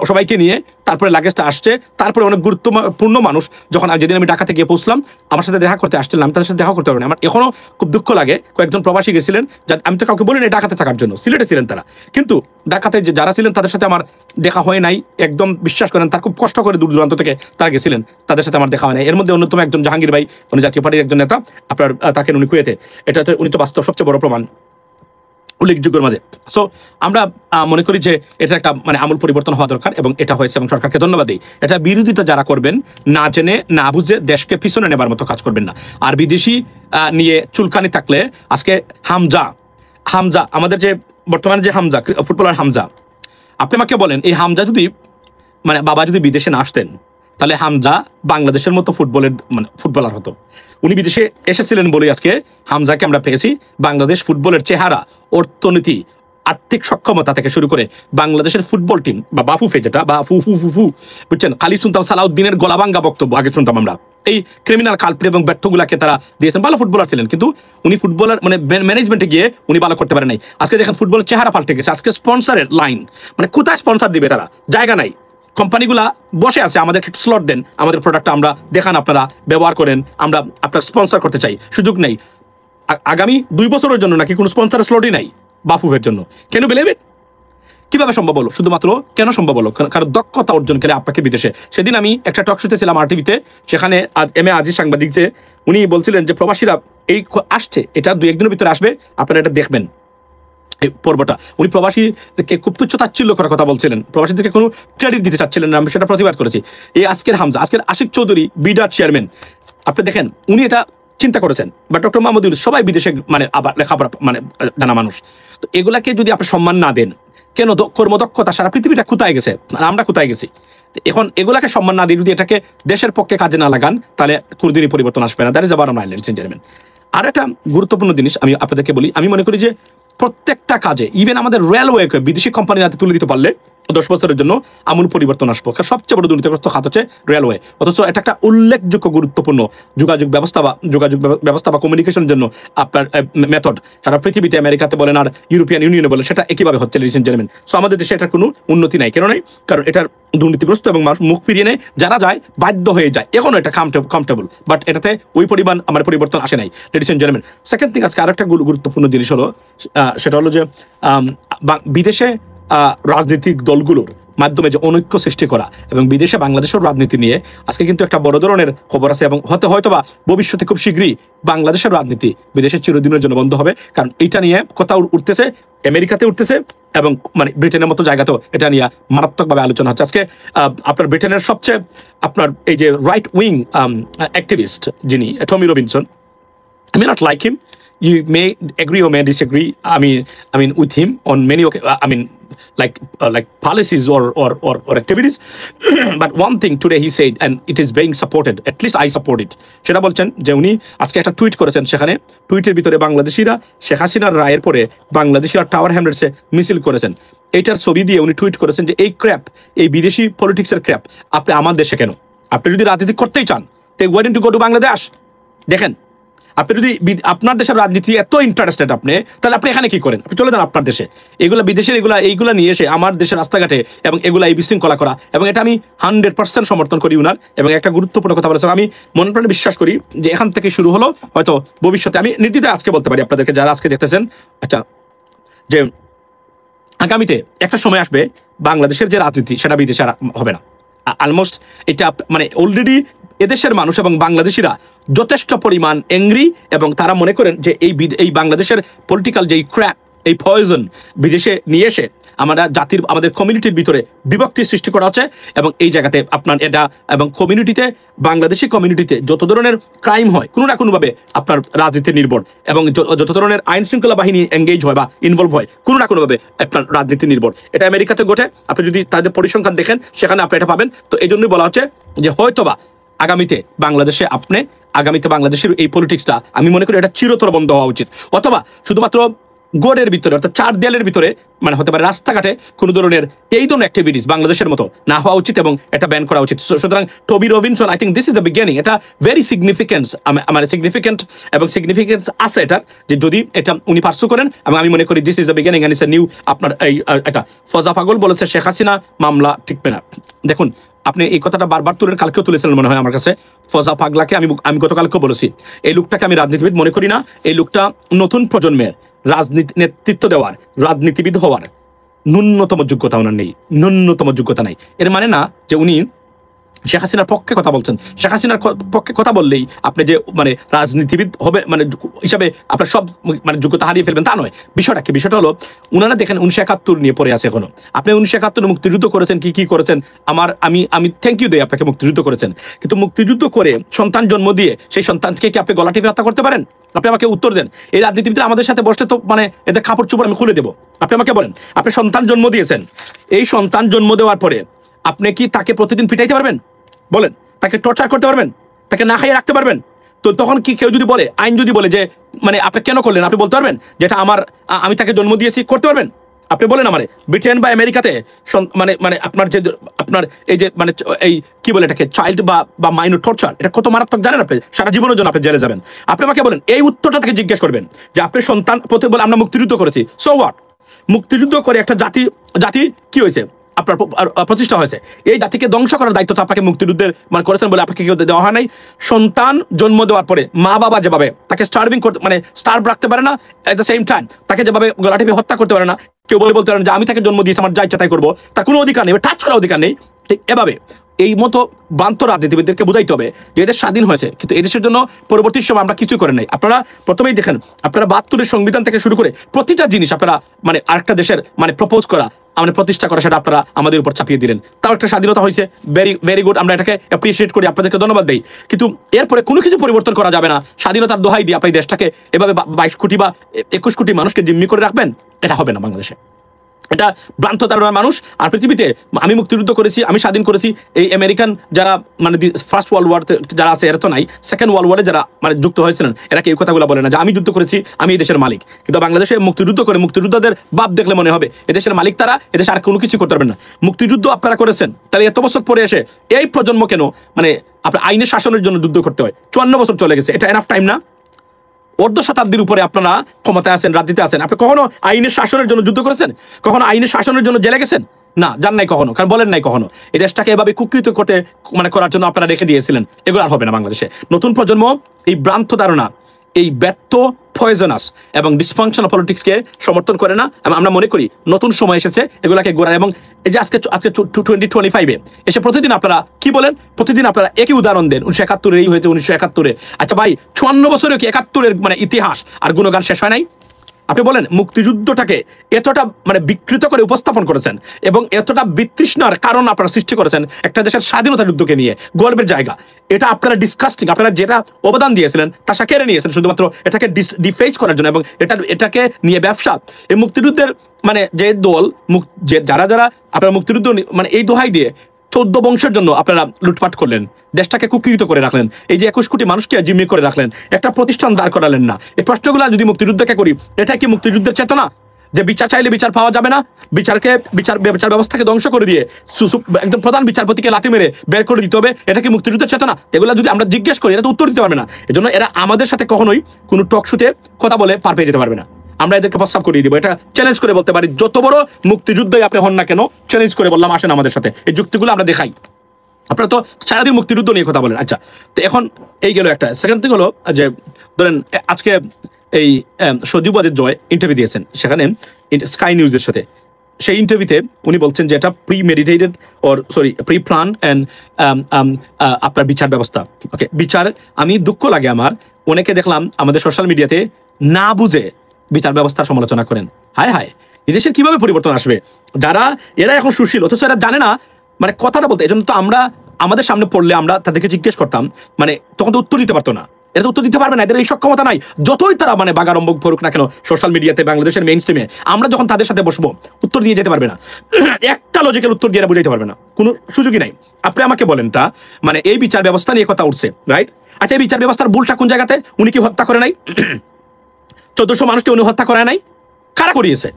সবাইকে নিয়ে তারপরে লাগেজটা আসছে, তারপরে অনেক গুরুত্বপূর্ণ মানুষ যখন যেদিন আমি ঢাকাতে গিয়ে পৌঁছলাম আমার সাথে দেখা করতে আসছিলাম, আমি তাদের সাথে দেখা করতে পারিনি। আমার এখনো খুব দুঃখ লাগে, কয়েকজন প্রবাসী গেছিলেন, আমি তো কাউকে বলিনি ঢাকাতে থাকার জন্য, সিলেটে ছিলেন তারা, কিন্তু ঢাকাতে যে যারা ছিলেন তাদের সাথে আমার দেখা হয় নাই। একদম বিশ্বাস করেন, তার খুব কষ্ট করে দূর দূরান্ত থেকে তারা গেছিলেন, তাদের সাথে আমার দেখা হয় নাই। এর মধ্যে অন্যতম একজন জাহাঙ্গীর ভাই, উনি জাতীয় পার্টির একজন নেতা, আপনার তাকে উনি কুয়েতে, এটা তো উনি তো বাস্তব সবচেয়ে বড় প্রমাণ উল্লেখযোগ্যের মধ্যে। সো আমরা মনে করি যে এটা একটা মানে আমূল পরিবর্তন হওয়া দরকার, এবং এটা হয়েছে, এবং সরকারকে ধন্যবাদ দিই। এটা বিরোধিতা যারা করবেন, না জেনে না বুঝে দেশকে পিছনে নেবার মতো কাজ করবেন না। আর বিদেশি নিয়ে চুলকানি থাকলে, আজকে হামজা আমাদের যে বর্তমানে যে হামজা ফুটবলার হামজা, আপনি আমাকে বলেন এই হামজা যদি মানে বাবা যদি বিদেশে না আসতেন তাহলে হামজা বাংলাদেশের মতো ফুটবলার হতো। উনি বিদেশে এসেছিলেন বলেই আজকে হামজাকে আমরা পেয়েছি। বাংলাদেশ ফুটবলের চেহারা, অর্থনীতি, আর্থিক সক্ষমতা থেকে শুরু করে বাংলাদেশের ফুটবল টিম বা বাফুফে, যেটা বা ফুফু বুঝছেন, খালি শুনতাম সালাউদ্দিনের গলাভাঙ্গা বক্তব্য আগে শুনতাম আমরা, এই ক্রিমিনাল কালপ্রিট এবং ব্যর্থগুলাকে তারা দিয়েছেন। ভালো ফুটবলার ছিলেন, কিন্তু উনি ফুটবলার মানে ম্যানেজমেন্টে গিয়ে উনি ভালো করতে পারেন নাই। আজকে দেখেন ফুটবলের চেহারা পাল্টে গেছে। আজকে স্পন্সরের লাইন, মানে কোথায় স্পন্সর দিবে তারা, জায়গা নাই। কোম্পানিগুলা বসে আছে, আমাদের স্লট দেন, আমাদের প্রোডাক্টটা আমরা দেখান, আপনারা ব্যবহার করেন, আমরা আপনার স্পন্সর করতে চাই, সুযোগ নেই। আগামী 2 বছরের জন্য নাকি কোনো স্পন্সরের স্লটই নাই বাফুফের জন্য। কেন বিলিভ ইট? কিভাবে সম্ভব হলো? শুধুমাত্র কেন সম্ভব হলো? কারণ দক্ষতা অর্জন করে আপনাকে বিদেশে। সেদিন আমি একটা টক শোতে ছিলাম RTV-তে, সেখানে এম.এ. আজিজ সাংবাদিক, যে উনি বলছিলেন যে প্রবাসীরা এই আসছে, এটা 2-1 দিনের ভিতরে আসবে, আপনারা এটা দেখবেন এই পর্বটা। উনি প্রবাসীকে খুব তুচ্ছ-তাচ্ছিল্য করার কথা বলছিলেন, প্রবাসীদেরকে কোনো ক্রেডিট দিতে চাচ্ছিলেন না। আমি সেটা প্রতিবাদ করেছি। এই আজকের হামজা, আজকের আশিক চৌধুরী বিডার চেয়ারম্যান, আপনি দেখেন উনি এটা চিন্তা করেছেন, বা ডক্টর মাহমুদ ইউনূস, সবাই বিদেশে মানে আবার লেখাপড়া মানে জানা মানুষ। তো এগুলাকে যদি আপনি সম্মান না দেন, কেন কর্মদক্ষতা সারা পৃথিবীটা কোথায় গেছে, আর আমরা কোথায় গেছি? এখন এগুলাকে সম্মান না দিয়ে যদি এটাকে দেশের পক্ষে কাজে না লাগান, তাহলে কোনোদিনই পরিবর্তন আসবে না। That is a bottom line, ladies and gentleman. আর একটা গুরুত্বপূর্ণ জিনিস আমি আপনাদেরকে বলি, আমি মনে করি যে প্রত্যেকটা কাজে, ইভেন আমাদের রেলওয়েকে বিদেশি কোম্পানির হাতে তুলে দিতে পারলে 10 বছরের জন্য আমূল পরিবর্তন আসবো। সবচেয়ে বড় দুর্নীতিগ্রস্ত খাত হচ্ছে রেলওয়ে, অথচ এটা একটা উল্লেখযোগ্য গুরুত্বপূর্ণ যোগাযোগ ব্যবস্থা বা কমিউনিকেশনের জন্য আপনার মেথড সারা পৃথিবীতে, আমেরিকাতে বলেন আর ইউরোপিয়ান ইউনিয়নে বলেন, সেটা একইভাবে হচ্ছে লিডিস এন্ড জেন্টলম্যান। সো আমাদের দেশে এটার কোনো উন্নতি নাই। কেন নাই? কারণ এটার দুর্নীতিগ্রস্ত এবং মানুষ মুখ ফিরিয়ে নেয়, যারা যায় বাধ্য হয়ে যায়। এখনো এটা কমফর্টেবল, বাট এটাতে ওই পরিমাণ আমার পরিবর্তন আসে নাই ladies and gentleman. Second thing, আজকে আরেকটা গুরুত্বপূর্ণ জিনিস হলো, সেটা হলো যে বিদেশে রাজনৈতিক দলগুলোর মাধ্যমে যে অনৈক্য সৃষ্টি করা এবং বিদেশে বাংলাদেশের রাজনীতি নিয়ে আজকে কিন্তু একটা বড় ধরনের খবর আছে, এবং হয়তোবা ভবিষ্যতে খুব শীঘ্রই বাংলাদেশের রাজনীতি বিদেশে চিরদিনের জন্য বন্ধ হবে। কারণ এটা নিয়ে কথা উঠতেছে, আমেরিকাতে উঠতেছে এবং মানে ব্রিটেনের মতো জায়গাতেও এটা নিয়ে মারাত্মকভাবে আলোচনা হচ্ছে। আজকে আপনার ব্রিটেনের সবচেয়ে আপনার এই যে রাইট উইং অ্যাক্টিভিস্ট যিনি টমি Robinson, I may not like him. You may agree or may disagree. I mean, with him on many. Like policies or activities. But one thing today he said, and it is being supported. At least I support it. সেটা বলছেন যে উনি আজকে একটা tweet করেছেন, সেখানে টুইটের ভিতরে বাংলাদেশিরা শেখ হাসিনার রায়ের পরে বাংলাদেশিরা টাওয়ার হ্যামলেটসে মিছিল করেছেন, এইটার ছবি দিয়ে উনি টুইট করেছেন যে এই ক্র্যাপ, এই বিদেশি পলিটিক্সের ক্র্যাপ আপনি আমার দেশে কেন? আপনি যদি রাজনীতি করতেই চান, তো why don't you go to Bangladesh? দেখেন, আপনি যদি আপনার দেশের রাজনীতি এত ইন্টারেস্টেড আপনি, তাহলে আপনি এখানে কি করেন? আপনি চলে যান আপনার দেশে। এগুলো বিদেশের এইগুলা নিয়ে এসে আমার দেশের রাস্তাঘাটে এবং এগুলা এই বিশৃঙ্খলা করা, এবং এটা আমি 100% সমর্থন করি উনার। এবং একটা গুরুত্বপূর্ণ কথা বলেছেন, আমি মনে প্রাণে বিশ্বাস করি যে এখান থেকে শুরু হলো, হয়তো ভবিষ্যতে আমি নির্দ্বিধায় আজকে বলতে পারি আপনাদেরকে যারা আজকে দেখতেছেন, আচ্ছা, যে আগামীতে একটা সময় আসবে বাংলাদেশের যে রাজনীতি সেটা বিদেশে হবে না। অলমোস্ট এটা মানে অলরেডি এদেশের মানুষ এবং বাংলাদেশিরা যথেষ্ট পরিমাণ অ্যাংরি, এবং তারা মনে করেন যে এই বাংলাদেশের পলিটিক্যাল যেই ক্র্যাপ, এই পয়জন বিদেশে নিয়ে এসে আমাদের কমিউনিটির ভিতরে বিভক্তি সৃষ্টি করা হচ্ছে। এবং এই জায়গাতে আপনার এটা এবং কমিউনিটিতে, বাংলাদেশি কমিউনিটিতে যত ধরনের ক্রাইম হয় কোনো না কোনোভাবে আপনার রাজনীতি নির্ভর, এবং যত ধরনের আইন শৃঙ্খলা বাহিনী এঙ্গেজ হয় বা ইনভলভ হয় কোনো না কোনোভাবে আপনার রাজনীতি নির্ভর। এটা আমেরিকাতে ঘটে, আপনি যদি তাদের পরিসংখ্যান দেখেন সেখানে আপনি এটা পাবেন। তো এই জন্যই বলা হচ্ছে যে হয়তোবা আগামীতে বাংলাদেশের এই পলিটিক্সটা আমি মনে করি এটা চিরতর বন্ধ হওয়া উচিত, অথবা শুধুমাত্র গড়ের ভিতরে অর্থাৎ 4 দেয়ালের ভিতরে মানে হতে পারে রাস্তাঘাটে কোনো ধরনের এই ধরনের অ্যাক্টিভিটিস বাংলাদেশের মতো না হওয়া উচিত এবং এটা ব্যান করা উচিত। সুতরাং Tommy Robinson, I think this is the beginning. এটা ভেরি সিগনিফিকেন্স এবং সিগনিফিকেন্স আছে এটা, যে যদি এটা উনি পার্সু করেন, এবং আমি মনে করি this is the beginning and it's a new আপনার এই এটা ফজা পাগল বলেছে শেখ হাসিনা মামলা টিকবে না। দেখুন, আপনি এই কথাটা বারবার কালকেও তুলেছিলেন মনে হয় আমার কাছে। ফজা পাগলাকে আমি গতকালকেও বলেছি, এই লোকটাকে আমি রাজনীতিবিদ মনে করি না। এই লোকটা নতুন প্রজন্মের রাজনীতি নেতৃত্ব দেওয়ার, রাজনীতিবিদ হওয়ার ন্যূনতম যোগ্যতা ওনার নেই, ন্যূনতম যোগ্যতা নাই। এর মানে না যে উনি শেখ হাসিনার পক্ষে কথা বলছেন। শেখ হাসিনার পক্ষে কথা বললেই আপনি যে মানে রাজনীতিবিদ হবে মানে হিসাবে আপনার সব মানে যোগ্যতা হারিয়ে ফেলবেন তা নয়। বিষয়টা হলো, উনারা দেখেন 1971 নিয়ে পড়ে আছে এখনো। আপনি 1971 মুক্তিযুদ্ধ করেছেন, কি করেছেন, আমি থ্যাংক ইউ দেই আপনাকে, মুক্তিযুদ্ধ করেছেন। কিন্তু মুক্তিযুদ্ধ করে সন্তান জন্ম দিয়ে সেই সন্তানকে কি আপনি গলা টিপে হত্যা করতে পারেন? আপনি আমাকে উত্তর দেন। এই রাজনীতিবিদরা আমাদের সাথে বসলে তো মানে এদের কাপড় চোপড় আমি খুলে দেবো। আপনি আমাকে বলেন, আপনি সন্তান জন্ম দিয়েছেন, এই সন্তান জন্ম দেওয়ার পরে আপনি কি তাকে প্রতিদিন পিটাইতে পারবেন? বলেন, তাকে টর্চার করতে পারবেন? তাকে না খাইয়ে রাখতে পারবেন? তো তখন কি কেউ যদি বলে, আইন যদি বলে যে মানে আপনি কেন করলেন, আপনি বলতে পারবেন যেটা আমি তাকে জন্ম দিয়েছি, করতে পারবেন? আপনি বলেন আমারে, ব্রিটেন বা আমেরিকাতে মানে আপনার এই যে মানে এই কি বলে এটাকে চাইল্ড বা মাইনর টর্চার, এটা কত মারাত্মক জানেন আপনি? সারা জীবনের জন্য আপনি জেলে যাবেন। আপনি আমাকে বলেন, এই উত্তরটা থেকে জিজ্ঞেস করবেন যে আপনি সন্তান প্রতি বলে আমরা মুক্তিযুদ্ধ করেছি, সো হোয়াট? মুক্তিযুদ্ধ করে একটা জাতি কি হয়েছে, আপনার প্রতিষ্ঠা হয়েছে। এই জাতিকে ধ্বংস করার দায়িত্ব তো আপনাকে মুক্তিযুদ্ধের মানে করেছেন বলে আপনাকে কেউ দেওয়া হয় নাই। সন্তান জন্ম দেওয়ার পরে মা বাবা যেভাবে তাকে স্টার্ভ রাখতে পারে না, এট দ্য সেম টাইম তাকে যেভাবে গলা টিপে হত্যা করতে পারে না, কেউ বলতে পারে না যে আমি তাকে জন্ম দিয়েছি, আমার যা ইচ্ছা তাই করবো, তার কোনো অধিকার নেই, টাচ করার অধিকার নেই। ঠিক এভাবে এই মতো বান্ত রাজনীতিবিদদেরকে বুঝাইতে হবে যে এদের স্বাধীন হয়েছে, কিন্তু এদেশের জন্য পরবর্তী সময় আমরা কিছুই করে নাই। আপনারা প্রথমেই দেখেন, আপনারা 72-এর সংবিধান থেকে শুরু করে প্রতিটা জিনিস আপনারা মানে আরেকটা দেশের মানে প্রপোজ করা, আমাদের প্রতিষ্ঠা করা, সেটা আপনারা আমাদের উপর চাপিয়ে দিলেন। তাও একটা স্বাধীনতা হয়েছে, ভেরি গুড, আমরা এটাকে অ্যাপ্রিসিয়েট করি, আপনাদেরকে ধন্যবাদ দেই। কিন্তু এরপরে কোনো কিছু পরিবর্তন করা যাবে না। স্বাধীনতার দোহাই দিয়ে আপনি দেশটাকে এভাবে 22 কোটি বা 21 কোটি মানুষকে জিম্মি করে রাখবেন, এটা হবে না বাংলাদেশে। এটা ভ্রান্ত ধারণার মানুষ। আর পৃথিবীতে আমি মুক্তিযুদ্ধ করেছি, আমি স্বাধীন করেছি, এই আমেরিকান যারা মানে ফার্স্ট ওয়ার্ল্ড ওয়ার যারা আছে এরা তো নাই, সেকেন্ড ওয়ার্ল্ড ওয়ারে যারা মানে যুক্ত হয়েছিলেন এরা এই কথাগুলো বলে না যে আমি যুদ্ধ করেছি, আমি এই দেশের মালিক। কিন্তু বাংলাদেশে মুক্তিযুদ্ধ করে মুক্তিযোদ্ধাদের বাপ দেখলে মনে হবে এদেশের মালিক তারা, এদেশে আর কোনো কিছু করতে পারবেন না। মুক্তিযুদ্ধ আপনারা করেছেন, তাহলে এত বছর পরে এসে এই প্রজন্ম কেন মানে আপনার আইনের শাসনের জন্য যুদ্ধ করতে হয়? 54 বছর চলে গেছে, এটা এনাফ টাইম না? অর্ধ শতাব্দীর উপরে আপনারা ক্ষমতায় আছেন, রাজনীতিতে আছেন, আপনি কখনো আইনের শাসনের জন্য যুদ্ধ করেছেন? কখনো আইনের শাসনের জন্য জেলে গেছেন? না, যান নাই কখনো, কারণ বলেন নাই কখনো। এই দেশটাকে এভাবে কুকৃত করতে মানে করার জন্য আপনারা রেখে দিয়েছিলেন। এগুলো আর হবে না বাংলাদেশে। নতুন প্রজন্ম এই ভ্রান্ত ধারণা, এই ব্যর্থ পয়জনাস এবং ডিসফাংশনাল পলিটিক্সকে সমর্থন করে না। এবং আমরা মনে করি নতুন সময় এসেছে এগুলাকে গোড়া। এবং এই যে আজকে 2025-এ এসে প্রতিদিন আপনারা কি বলেন? প্রতিদিন আপনারা একই উদাহরণ দেন, 1971 এই হয়েছে, 1971। আচ্ছা ভাই, 54 বছরে কি 71-এর মানে ইতিহাস আর গুণগান শেষ হয় নাই? আপনি বলেন মুক্তিযুদ্ধটাকে এতটা মানে বিকৃত করে উপস্থাপন করেছেন এবং এতটা বিতৃষ্ণার কারণ আপনারা সৃষ্টি করেছেন একটা দেশের স্বাধীনতা যুদ্ধকে নিয়ে, গর্বের জায়গা। এটা আপনারা ডিসকাস্টিং, আপনারা যেটা অবদান দিয়েছিলেন তা কেড়ে নিয়েছেন শুধুমাত্র এটাকে ডিফেস করার জন্য এবং এটাকে নিয়ে ব্যবসা। এই মুক্তিযুদ্ধের মানে যে দল যারা আপনারা মুক্তিযুদ্ধ মানে এই দোহাই দিয়ে 14 বংশের জন্য আপনারা লুটপাট করলেন, দেশটাকে কুকৃত করে রাখলেন, এই যে 21 কোটি মানুষকে জিম্মি করে রাখলেন, একটা প্রতিষ্ঠান দাঁড় করালেন না। এই প্রশ্নগুলো যদি মুক্তিযুদ্ধকে করি, এটা কি মুক্তিযুদ্ধের চেতনা? যে বিচার চাইলে বিচার পাওয়া যাবে না, বিচার ব্যবস্থাকে ধ্বংস করে দিয়ে একদম প্রধান বিচারপতিকে লাথি মেরে বের করে দিতে হবে, এটা কি মুক্তিযুদ্ধের চেতনা? এগুলো যদি আমরা জিজ্ঞেস করি, এটা তো উত্তর দিতে পারবে না। এজন্য এরা আমাদের সাথে কখনোই কোনো টক শোতে কথা বলে পার পেয়ে যেতে পারবে না। আমরা এদেরকে প্রস্তাব করিয়ে দিব, এটা চ্যালেঞ্জ করে বলতে পারি। যত বড় মুক্তিযুদ্ধই আপনি হন না কেন, চ্যালেঞ্জ করে বললাম আসেন আমাদের সাথে, এই যুক্তিগুলো আমরা দেখাই। আপনারা তো সারাদিন মুক্তিযুদ্ধ নিয়ে কথা বলেন। আচ্ছা, তো এখন এই গেল একটা। সেকেন্ড থিং হলো যে ধরেন আজকে এই সজীব ওয়াজেদ জয় ইন্টারভিউ দিয়েছেন, সেখানে স্কাই নিউজের সাথে। সেই ইন্টারভিউতে উনি বলছেন যে এটা প্রিমেডিটেটেড প্রি প্ল্যান অ্যান্ড আপনার বিচার ব্যবস্থা। ওকে, বিচার আমি দুঃখ লাগে আমার, অনেকে দেখলাম আমাদের সোশ্যাল মিডিয়াতে না বুঝে বিচার ব্যবস্থার সমালোচনা করেন। হায় হায়, এদেশের কিভাবে পরিবর্তন আসবে? যারা এরা এখন সুশীল অথচ এরা জানে না মানে কথাটা বলতে। এই জন্য তো আমরা আমাদের সামনে পড়লে আমরা তাদেরকে জিজ্ঞেস করতাম, মানে তখন তো উত্তর দিতে পারতো না। এটা তো উত্তর দিতে পারবে না, এদের এই সক্ষমতা নাই। যতই তারা মানে বাগাড়ম্ব করুক না কেন সোশ্যাল মিডিয়াতে, বাংলাদেশের মেইন স্ট্রিমে, আমরা যখন তাদের সাথে বসবো উত্তর দিয়ে যেতে পারবে না, একটা লজিক্যাল উত্তর দিয়ে বুঝাইতে পারবে না, কোনো সুযোগই নাই। আপনি আমাকে বলেন তা মানে এই বিচার ব্যবস্থা নিয়ে কথা উঠছে, রাইট? আচ্ছা, এই বিচার ব্যবস্থার ভুলটা কোন জায়গাতে? উনি কি হত্যা করে নাই? 1400 মানুষকে উনি হত্যা করে নাই? কারা করিয়েছে?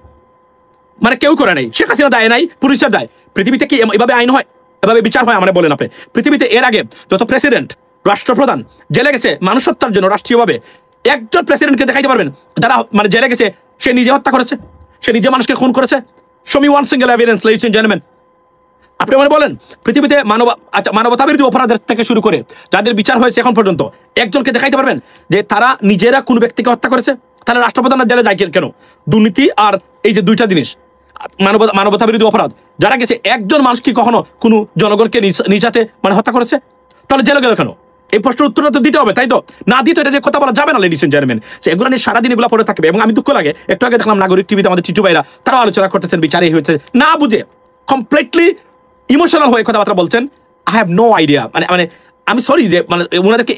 মানে কেউ করে নাই। শেখ হাসিনা দায় নাই, পুলিশের দায়। পৃথিবীতে কি এভাবে আইন হয়, এভাবে বিচার হয়? আমরা বলেন আপনি পৃথিবীতে এর আগে যত প্রেসিডেন্ট, রাষ্ট্রপ্রধান জেলে গেছে মানুষ হত্যার জন্য রাষ্ট্রীয়ভাবে, একজন প্রেসিডেন্টকে দেখাইতে পারবেন যারা মানে জেলে গেছে সে নিজে হত্যা করেছে, সে নিজে মানুষকে খুন করেছে? Show me one single evidence, ladies and gentleman. আপনি মানে বলেন পৃথিবীতে মানবতা বিরোধী অপরাধের থেকে শুরু করে যাদের বিচার হয়েছে এখন পর্যন্ত একজনকে দেখাইতে পারবেন যে তারা নিজেরা কোনো ব্যক্তিকে হত্যা করেছে? তাহলে রাষ্ট্রপ্রধানের জেলে যায় কেন? দুর্নীতি আর এই যে দুইটা জিনিস, মানবতা বিরোধী অপরাধ, যারা গেছে একজন মানুষ কি কখনো কোনো জনগণকে নিজাতে মানে হত্যা করেছে? তাহলে জেলে গেল কেন? এই প্রশ্নের উত্তরটা তো দিতে হবে, তাই তো? না দিতে এটা নিয়ে কথা বলা যাবে না, লেডিস এন্ড জেন্টলম্যান। এগুলো নিয়ে সারাদিন এগুলো পড়ে থাকবে। এবং আমি দুঃখ লাগে, একটু আগে দেখলাম নাগরিক টিভিতে আমাদের টিটু ভাইরা তারাও আলোচনা করতেছেন বিচারে হয়েছে না বুঝে, কমপ্লিটলি ইমোশনাল হয়ে কথাবার্তা বলছেন। I have no idea. মানে আমি সরি যে মানে ওনাদেরকে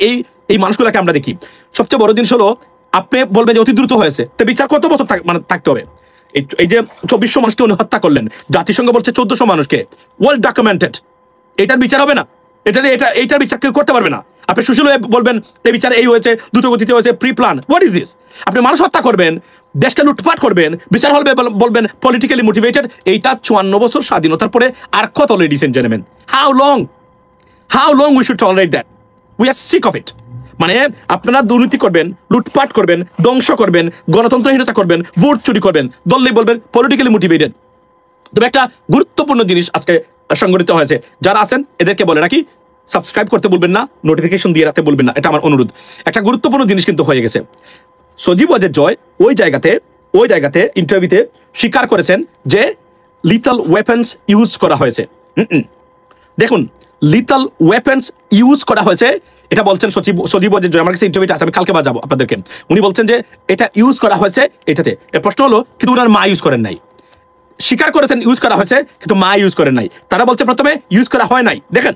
এই মানুষগুলোকে আমরা দেখি। সবচেয়ে বড় জিনিস হলো আপনি বলবেন যে অতি দ্রুত হয়েছে, তো বিচার কত বছর মানে থাকতে হবে? এই যে 2400 মানুষকে উনি হত্যা করলেন, জাতিসংঘ বলছে 1400 মানুষকে, ওয়েল ডকুমেন্টেড। এটার বিচার হবে না? এইটার বিচার কেউ করতে পারবে না। আপনি সুশীল হয়ে বলবেন এই বিচার এই হয়েছে, দ্রুত গতিতে হয়েছে, pre plan. What is this? আপনি মানুষ হত্যা করবেন, দেশকে লুটপাট করবেন, বিচার হলে বলবেন পলিটিক্যালি মোটিভেটেড। এইটা 54 বছর স্বাধীনতার পরে আর কত, ladies and gentleman? How long we should tolerate that? We are sick of it. মানে আপনারা দুর্নীতি করবেন, লুটপাট করবেন, ধ্বংস করবেন, গণতন্ত্রহীনতা করবেন, ভোট চুরি করবেন, দললেই বলবেন পলিটিক্যালি মোটিভেটেড। তবে একটা গুরুত্বপূর্ণ জিনিস আজকে সংঘটিত হয়েছে, যারা আছেন এদেরকে বলে রাখি, সাবস্ক্রাইব করতে বলবেন না, নোটিফিকেশন দিয়ে রাখতে বলবেন না, এটা আমার অনুরোধ। একটা গুরুত্বপূর্ণ জিনিস কিন্তু হয়ে গেছে। সজীব ওয়াজেদ জয় ওই জায়গাতে ইন্টারভিউতে স্বীকার করেছেন যে লিথাল ওয়েপন্স ইউজ করা হয়েছে। দেখুন, লিথাল ওয়েপন্স ইউজ করা হয়েছে, এটা বলছেন সজীব ওয়াজেদ জয়। আমার কাছে ইন্টারভিউটা আছে, আমি কালকে বাজাবো আপনাদেরকে। উনি বলছেন যে এটা ইউজ করা হয়েছে এটাতে। এর প্রশ্ন হলো কিন্তু ওনার মা ইউজ করেন নাই। স্বীকার করেছেন ইউজ করা হয়েছে, কিন্তু মা ইউজ করেন নাই। তারা বলছে প্রথমে ইউজ করা হয় নাই। দেখেন,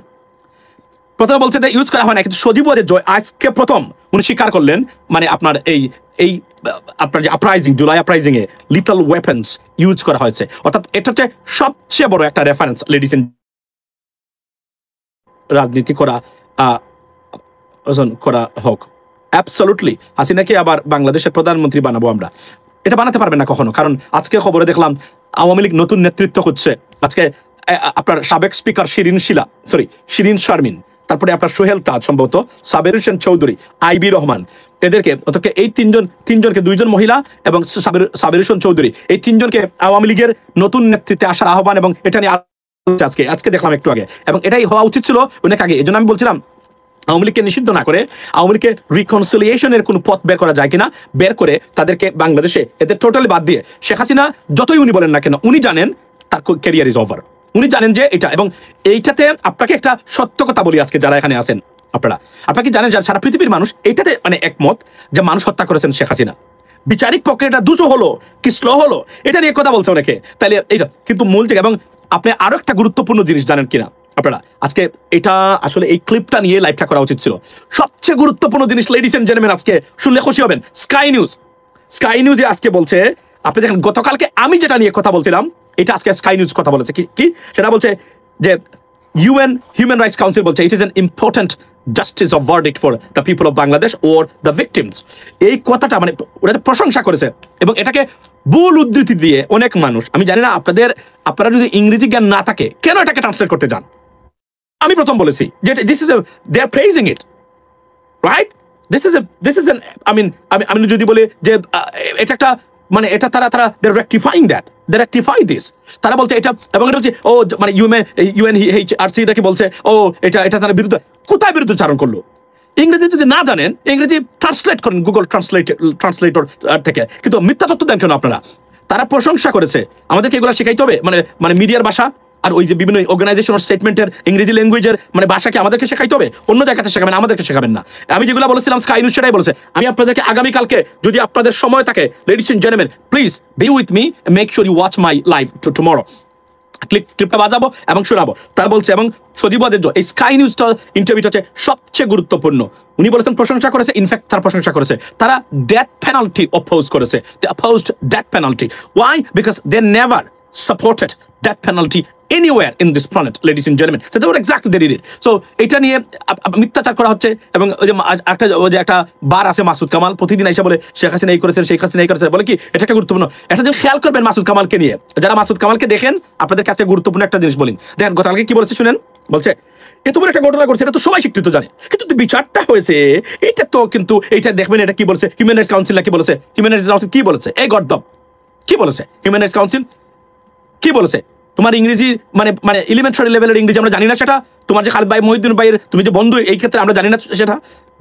প্রথমে বলছে যে ইউজ করা হয় না, কিন্তু সজীব ওয়াজেদ জয় আজকে প্রথম উনি স্বীকার করলেন মানে আপনার এই আপনার যে uprising, July uprising a little weapons use করা হয়েছে, অর্থাৎ এটা হচ্ছে সবচেয়ে বড় একটা রেফারেন্স লেডিস এন্ড রাজনীতি করা হোক। অ্যাবসলুটলি হাসিনাকে আবার বাংলাদেশের প্রধানমন্ত্রী বানাবো আমরা, এটা বানাতে পারবেন না কখনো। কারণ আজকে খবরে দেখলাম আওয়ামী লীগ নতুন নেতৃত্ব হচ্ছে। আজকে আপনার সাবেক স্পিকার শিরিন শারমিন, তারপরে আপনার সোহেল তাজ, সম্ভবত সাবের হোসেন চৌধুরী, আইবি রহমান, এদেরকে অতকে এই তিনজনকে 2জন মহিলা এবং সাবের হোসেন চৌধুরী, এই 3জনকে আওয়ামী লীগের নতুন নেতৃত্বে আসার আহ্বান, এবং এটা নিয়ে আজকে দেখলাম একটু আগে, এবং এটাই হওয়া উচিত ছিল অনেক আগে। এই জন্য আমি বলছিলাম আওয়ামী লীগকে নিষিদ্ধ না করে আওয়ামী লীগকে রিকনসিলিয়েশনের কোনো পথ বের করা যায় কিনা, বের করে তাদেরকে বাংলাদেশে এদের টোটালি বাদ দিয়ে, শেখ হাসিনা যতই উনি বলেন না কেন, উনি জানেন তার ক্যারিয়ার ইজ ওভার, উনি জানেন যে এটা। এবং এইটাতে আপনাকে একটা সত্য কথা বলি, আজকে যারা এখানে আছেন আপনারা কি জানেন, যারা সারা পৃথিবীর মানুষ এইটাতে মানে একমত যে মানুষ হত্যা করেছেন শেখ হাসিনা। বিচারিক প্রক্রিয়াটা দ্রুত হলো কি স্লো হলো এটা নিয়ে কথা বলছে অনেকে, তাইলে এইটা কিন্তু মূল জায়গা। এবং আপনি আরো একটা গুরুত্বপূর্ণ জিনিস জানেন কিনা আপনারা, আজকে এটা আসলে এই ক্লিপটা নিয়ে লাইভটা করা উচিত ছিল। সবচেয়ে গুরুত্বপূর্ণ জিনিস লেডিস এন্ড জেন্টলম্যান, আজকে শুনলে খুশি হবেন। স্কাই নিউজে আজকে বলছে, আপনি দেখেন গতকালকে আমি যেটা নিয়ে কথা বলছিলাম, এটা আজকে স্কাই নিউজ কথা বলেছে কি সেটা বলছে যে UN হিউম্যান রাইটস কাউন্সিল বলছে it is an important justice of verdict for the people of Bangladesh or the victims. এই কথাটা মানে ওটা প্রশংসা করেছে, এবং এটাকে ভুল উদ্ধৃতি দিয়ে অনেক মানুষ, আমি জানি না আপনারা যদি ইংরেজি জ্ঞান না থাকে কেন এটাকে ট্রান্সলেট করতে যান। আমি প্রথম বলেছি যে this is they are praising it, right? This is আমি যদি বলি যে এটা একটা মানে এটা তারা রেকটিফাই দিস, তারা বলছে এটা, এবং এটা হচ্ছে ও মানে UNHRC এটাকে বলছে ও এটা তারা বিরুদ্ধে, কোথায় বিরুদ্ধচারণ করলো? ইংরেজি যদি না জানেন ইংরেজি ট্রান্সলেট করেন গুগল ট্রান্সলেটর থেকে, কিন্তু মিথ্যা তথ্য দেন কেন আপনারা? তারা প্রশংসা করেছে, আমাদেরকে এগুলো শেখাইতে হবে, মানে মিডিয়ার ভাষা আর ওই যে বিভিন্ন অর্গানাইজেশনাল স্টেটমেন্টের ইংরেজি ল্যাঙ্গুয়েজের মানে ভাষাকে আমাদেরকে শেখাইতে হবে, অন্য জায়গাতে শেখাবেন, আমাদেরকে শেখাবেন না। আমি যেগুলো বলেছিলাম স্কাই নিউজ সেটাই বলেছে। আমি আপনাদেরকে আগামীকালকে যদি আপনাদের সময় থাকে, ladies and gentleman, please be with me, make sure you watch my live tomorrow. ক্লিপটা বাজাবো এবং শোনাবো। তার বলছে, এবং সজীবাদের এই স্কাই নিউজটা ইন্টারভিউটা হচ্ছে সবচেয়ে গুরুত্বপূর্ণ। উনি বলেছেন, প্রশংসা করেছে, ইনফ্যাক্ট তার প্রশংসা করেছে, তারা ডেথ পেনাল্টি অপোজ করেছে, they opposed death penalty. Why? Because they never supported death penalty anywhere in this planet, ladies and gentlemen. So they were exactly they did it. So এটা নিয়ে মিথ্যাচার করা হচ্ছে। এবং ওই যে একটা বার আছে মাসুদ কামাল, প্রতিদিন এসে বলে শেখ হাসিনা এই করেছেন, শেখ হাসিনা এই করেছেন, বলে কি এটা একটা গুরুত্বপূর্ণ, এটা যদি খেয়াল করবেন মাসুদ কামালকে নিয়ে, যারা মাসুদ কামালকে দেখেন আপনাদের কাছে গুরুত্বপূর্ণ একটা জিনিস বলেন। দেখেন গতকালকে কি বলেছে শুনেন, বলছে এত বড় একটা ঘটনা করছে, এটা তো সবাই স্বীকৃত জানে, কিন্তু বিচারটা হয়েছে এটা তো, কিন্তু এইটা দেখবেন এটা কি বলছে হিউম্যান রাইটস কাউন্সিল, কি বলেছে হিউম্যান রাইটস কাউন্সিল, কি বলেছে এই গর্দব কি বলেছে হিউম্যান রাইটস কাউন্সিল কি বলেছে? তোমার ইংরেজি মানে এলিমেন্টারি লেভেলের ইংরেজি আমরা জানি না সেটা, তোমার যে খালেদ ভাই মহিউদ্দিন ভাইয়ের তুমি যে বন্ধু, এই ক্ষেত্রে আমরা জানি না সেটা,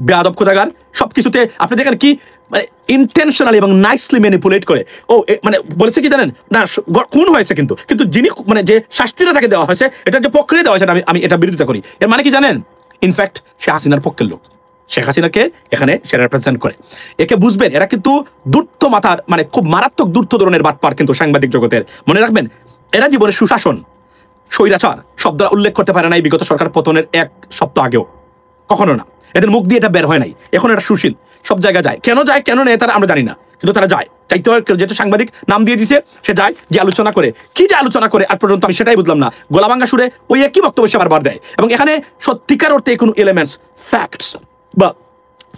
বেয়াদব খোদাগার। সবকিছুতে আপনি দেখেন কি মানে ইন্টেনশনালি এবং নাইসলি ম্যানিপুলেট করে। ও মানে বলেছে কি জানেন না, খুন হয়েছে, কিন্তু যিনি মানে যে শাস্তিটা তাকে দেওয়া হয়েছে, এটা যে প্রক্রিয়া দেওয়া হয়েছে, আমি এটা বিরোধিতা করি। এর মানে কি জানেন, ইনফ্যাক্ট সে হাসিনার পক্ষের লোক, শেখ হাসিনাকে এখানে সে রেপ্রেজেন্ট করে। একে বুঝবেন, এরা কিন্তু দূর্ত মাথার মানে খুব মারাত্মক দূর্ত ধরনের বাটপার কিন্তু সাংবাদিক জগতের। মনে রাখবেন, এরা জীবনে সুশাসন, স্বৈরাচার শব্দ উল্লেখ করতে পারে নাই বিগত সরকার পতনের 1 সপ্তাহ আগেও, কখনো না। এদের মুখ দিয়ে এটা বের হয় নাই। এখন এটা সুশীল, সব জায়গায় যায়, কেন নেয় তারা আমরা জানি না, কিন্তু তারা যায়। চাইতে যেহেতু সাংবাদিক নাম দিয়ে দিছে, সে যায় গিয়ে আলোচনা করে, কি যে আলোচনা করে আর পর্যন্ত আমি সেটাই বুঝলাম না। গোলাবাঙ্গা সুরে ওই একই বক্তব্য সে বারবার দেয়, এবং এখানে সত্যিকার অর্থে কোনো এলিমেন্টস, ফ্যাক্টস বা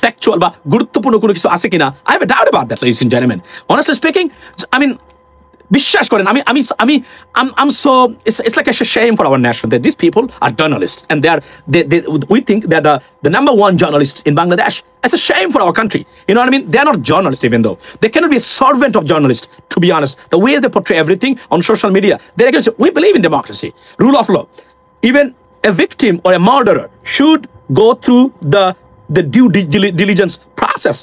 ফ্যাকচুয়াল বা গুরুত্বপূর্ণ কোনো কিছু আছে কিনা, I have a doubt about that, ladies and gentleman. Honestly speaking, I mean বিশ্বাস করেন, I'm so it's like a shame for our nation that these people are journalists, and we think they're the number one journalists in Bangladesh. It's a shame for our country. You know what I mean? They're not journalists, even though they cannot be a servant of journalists. To be honest, the way they portray everything on social media, they're against. We believe in democracy, rule of law. Even a victim or a murderer should go through the due diligence process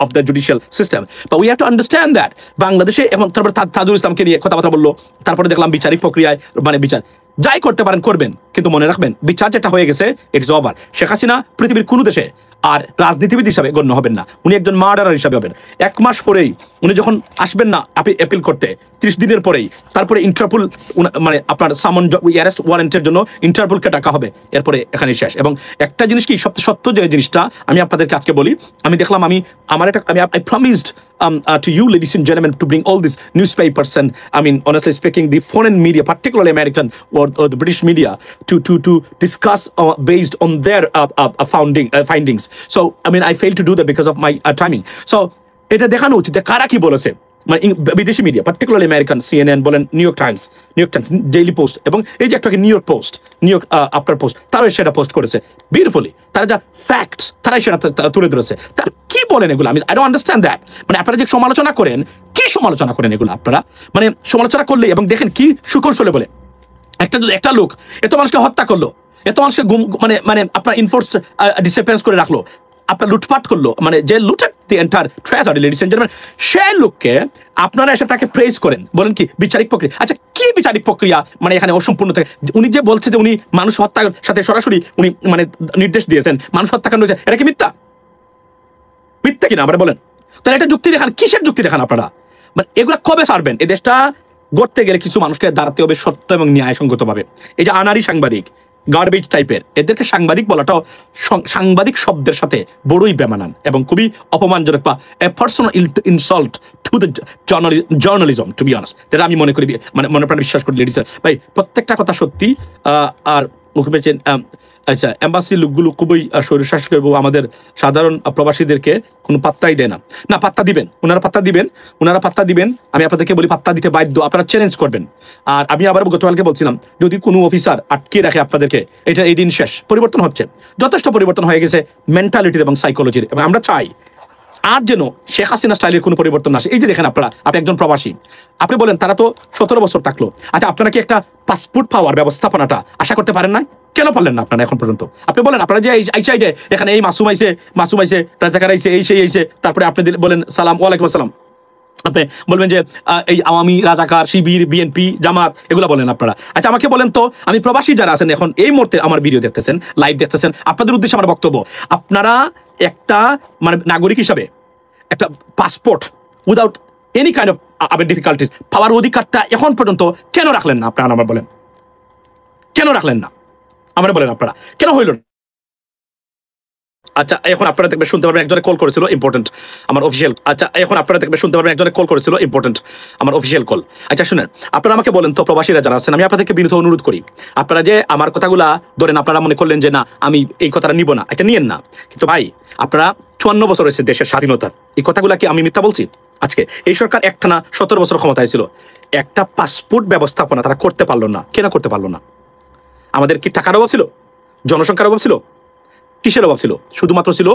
of the judicial system. But we have to understand that বাংলাদেশে এবং তারপরে তাজুল ইসলামকে নিয়ে কথাবার্তা বললো, তারপরে দেখলাম বিচারিক প্রক্রিয়ায় মানে বিচার যাই করতে পারেন করবেন, কিন্তু মনে রাখবেন বিচার যেটা হয়ে গেছে ইটস ওভার। শেখ হাসিনা পৃথিবীর কোনো দেশে আর রাজনীতিবিদ হিসাবে গণ্য হবেন না, উনি একজন মার্ডারার হিসাবে হবেন। 1 মাস পরেই উনি যখন আসবেন না অ্যাপিল করতে, 30 দিনের পরেই তারপরে ইন্টারপোল মানে আপনার সামন অ্যারেস্ট ওয়ারেন্টের জন্য ইন্টারপোলকে ডাকা হবে, এরপরে এখানে শেষ। এবং একটা জিনিস কি সবচেয়ে সত্য যে জিনিসটা আমি আপনাদেরকে আজকে বলি, আমি দেখলাম, I promised to you, ladies and gentlemen, to bring all these newspapers and, I mean, honestly speaking, the foreign media, particularly American or the British media, to discuss based on their findings. So, I mean, I failed to do that because of my timing. So, এটা দেখানো উচিত যে কারা কি বলেছে, মানে বিদেশি media, particularly American, CNN বলেন, new York Times, daily post, এবং এই যে একটা new York post, new York after post, তারাই সেটা পোস্ট করেছে বিউটিফুলি। তারা যা ফ্যাক্টস, তারাই সেটা তুলে ধরেছে। তারা কি বলেন এগুলো, আমি আই ডোন্ট আন্ডারস্ট্যান্ড দ্যাট। মানে আপনারা যে সমালোচনা করেন, কি সমালোচনা করেন এগুলো আপনারা? মানে সমালোচনা করলে, এবং দেখেন কি সুকৌশলে বলে, একটা লোক এত মানুষকে হত্যা করলো, এত মানুষকে মানে আপনার ইনফোর্স ডিসঅ্যাপিয়ারেন্স করে রাখলো, আপনার লুটপাট করলো, মানে যে looted the entire treasury, ladies and gentleman, সেই লোককে আপনারা এসে তাকে প্রেজ করেন, বলেন কি বিচারিক প্রক্রিয়া। আচ্ছা, কি বিচারিক প্রক্রিয়া? মানে এখানে অসম্পূর্ণ থাকে। উনি যে বলছে যে উনি মানুষ হত্যার সাথে সরাসরি উনি মানে নির্দেশ দিয়েছেন, মানুষ হত্যাকাণ্ড হয়েছে, এটা কি মিথ্যা? মিথ্যা কিনা আমরা বলেন? তাহলে এটা যুক্তি দেখান, কিসের যুক্তি দেখান আপনারা? মানে এগুলা কবে সারবেন? এই দেশটা গড়তে গেলে কিছু মানুষকে দাঁড়াতে হবে সত্য এবং ন্যায়সঙ্গতভাবে। এই যে আনারি সাংবাদিক, গার্বেজ টাইপের, এদেরকে সাংবাদিক বলাটাও সাংবাদিক শব্দের সাথে বড়ই বেমানান এবং খুবই অপমানজনক, বা a personal insult to the journalism, to be honest. যেটা আমি মনে করি, মানে মনে প্রাণে বিশ্বাস করি লেডিস ভাই, প্রত্যেকটা কথা সত্যি। আর মুখে পেয়েছেন, আচ্ছা, এম্বাসি লোকগুলো খুবই স্বৈরশাসক এবং আমাদের সাধারণ প্রবাসীদেরকে কোনো পাত্তাই দেয় না। না, পাত্তা দিবেন, ওনারা পাত্তা দিবেন। আমি আপনাদেরকে বলি, পাত্তা দিতে বাধ্য, আপনারা চ্যালেঞ্জ করবেন। আর আমি আবার গতকালকে বলছিলাম, যদি কোনো অফিসার আটকে রাখে আপনাদেরকে, এটা এই দিন শেষ। পরিবর্তন হচ্ছে, যথেষ্ট পরিবর্তন হয়ে গেছে মেন্টালিটির এবং সাইকোলজির, এবং আমরা চাই আর যেন শেখ হাসিনা স্টাইলের কোনো পরিবর্তন না আসে। এই যে দেখেন, আপনি একজন প্রবাসী, আপনি বলেন তারা তো 17 বছর থাকলো। আচ্ছা, আপনারা কি একটা পাসপোর্ট পাওয়ার ব্যবস্থাপনাটা আশা করতে পারেন না? কেন পারলেন না আপনারা এখন পর্যন্ত? আপনি বলেন, আপনারা যে আইসাই যে এখানে এই মাসুম আইসে, রাজাকার আইসে, এই আইসে, তারপরে আপনি বলেন সালাম, ওয়ালাইকুম আসসালাম, আপনি বলবেন যে এই আওয়ামী, রাজাকার, শিবির, বিএনপি, জামাত, এগুলো বলেন আপনারা। আচ্ছা, আমাকে বলেন তো, আমি প্রবাসী যারা আছেন এখন এই মুহূর্তে আমার ভিডিও দেখতেছেন, লাইভ দেখতেছেন, আপনাদের উদ্দেশ্যে আমার বক্তব্য, আপনারা একটা মানে নাগরিক হিসাবে একটা passport without any kind of difficulties পাওয়ার অধিকারটা এখন পর্যন্ত কেন রাখলেন না? আপনারা আমার বলেন, কেন রাখলেন না? আমরা বলেন আপনারা কেন হইল না? আচ্ছা, এখন আপনারা দেখবেন, শুনতে পারবেন একজনে কল করেছিল, ইম্পর্টেন্ট, আমার অফিসিয়াল। আচ্ছা, এখন আপনারা দেখবেন, শুনতে পারবেন একজনে কল করেছিল, ইম্পর্টেন্ট, আমার অফিসিয়াল কল। আচ্ছা শুনেন, আপনারা আমাকে বলেন তো, প্রবাসীরা যারা আছেন, আমি আপনাদেরকে বিনীত অনুরোধ করি, আপনারা যে আমার কথাগুলা ধরেন, আপনারা মনে করলেন যে না আমি এই কথাটা নিব না, এটা নিয়েন না, কিন্তু ভাই আপনারা 54 বছর হয়েছে দেশের স্বাধীনতার, এই কথাগুলা কি আমি মিথ্যা বলছি? আজকে এই সরকার একটানা 17 বছর ক্ষমতায় ছিল, একটা পাসপোর্ট ব্যবস্থাপনা তারা করতে পারলো না। কেন করতে পারলো না? আমাদের কি টাকার অভাব ছিল? জনসংখ্যার অভাব ছিল? কিসের অভাব ছিল? শুধুমাত্র ছিল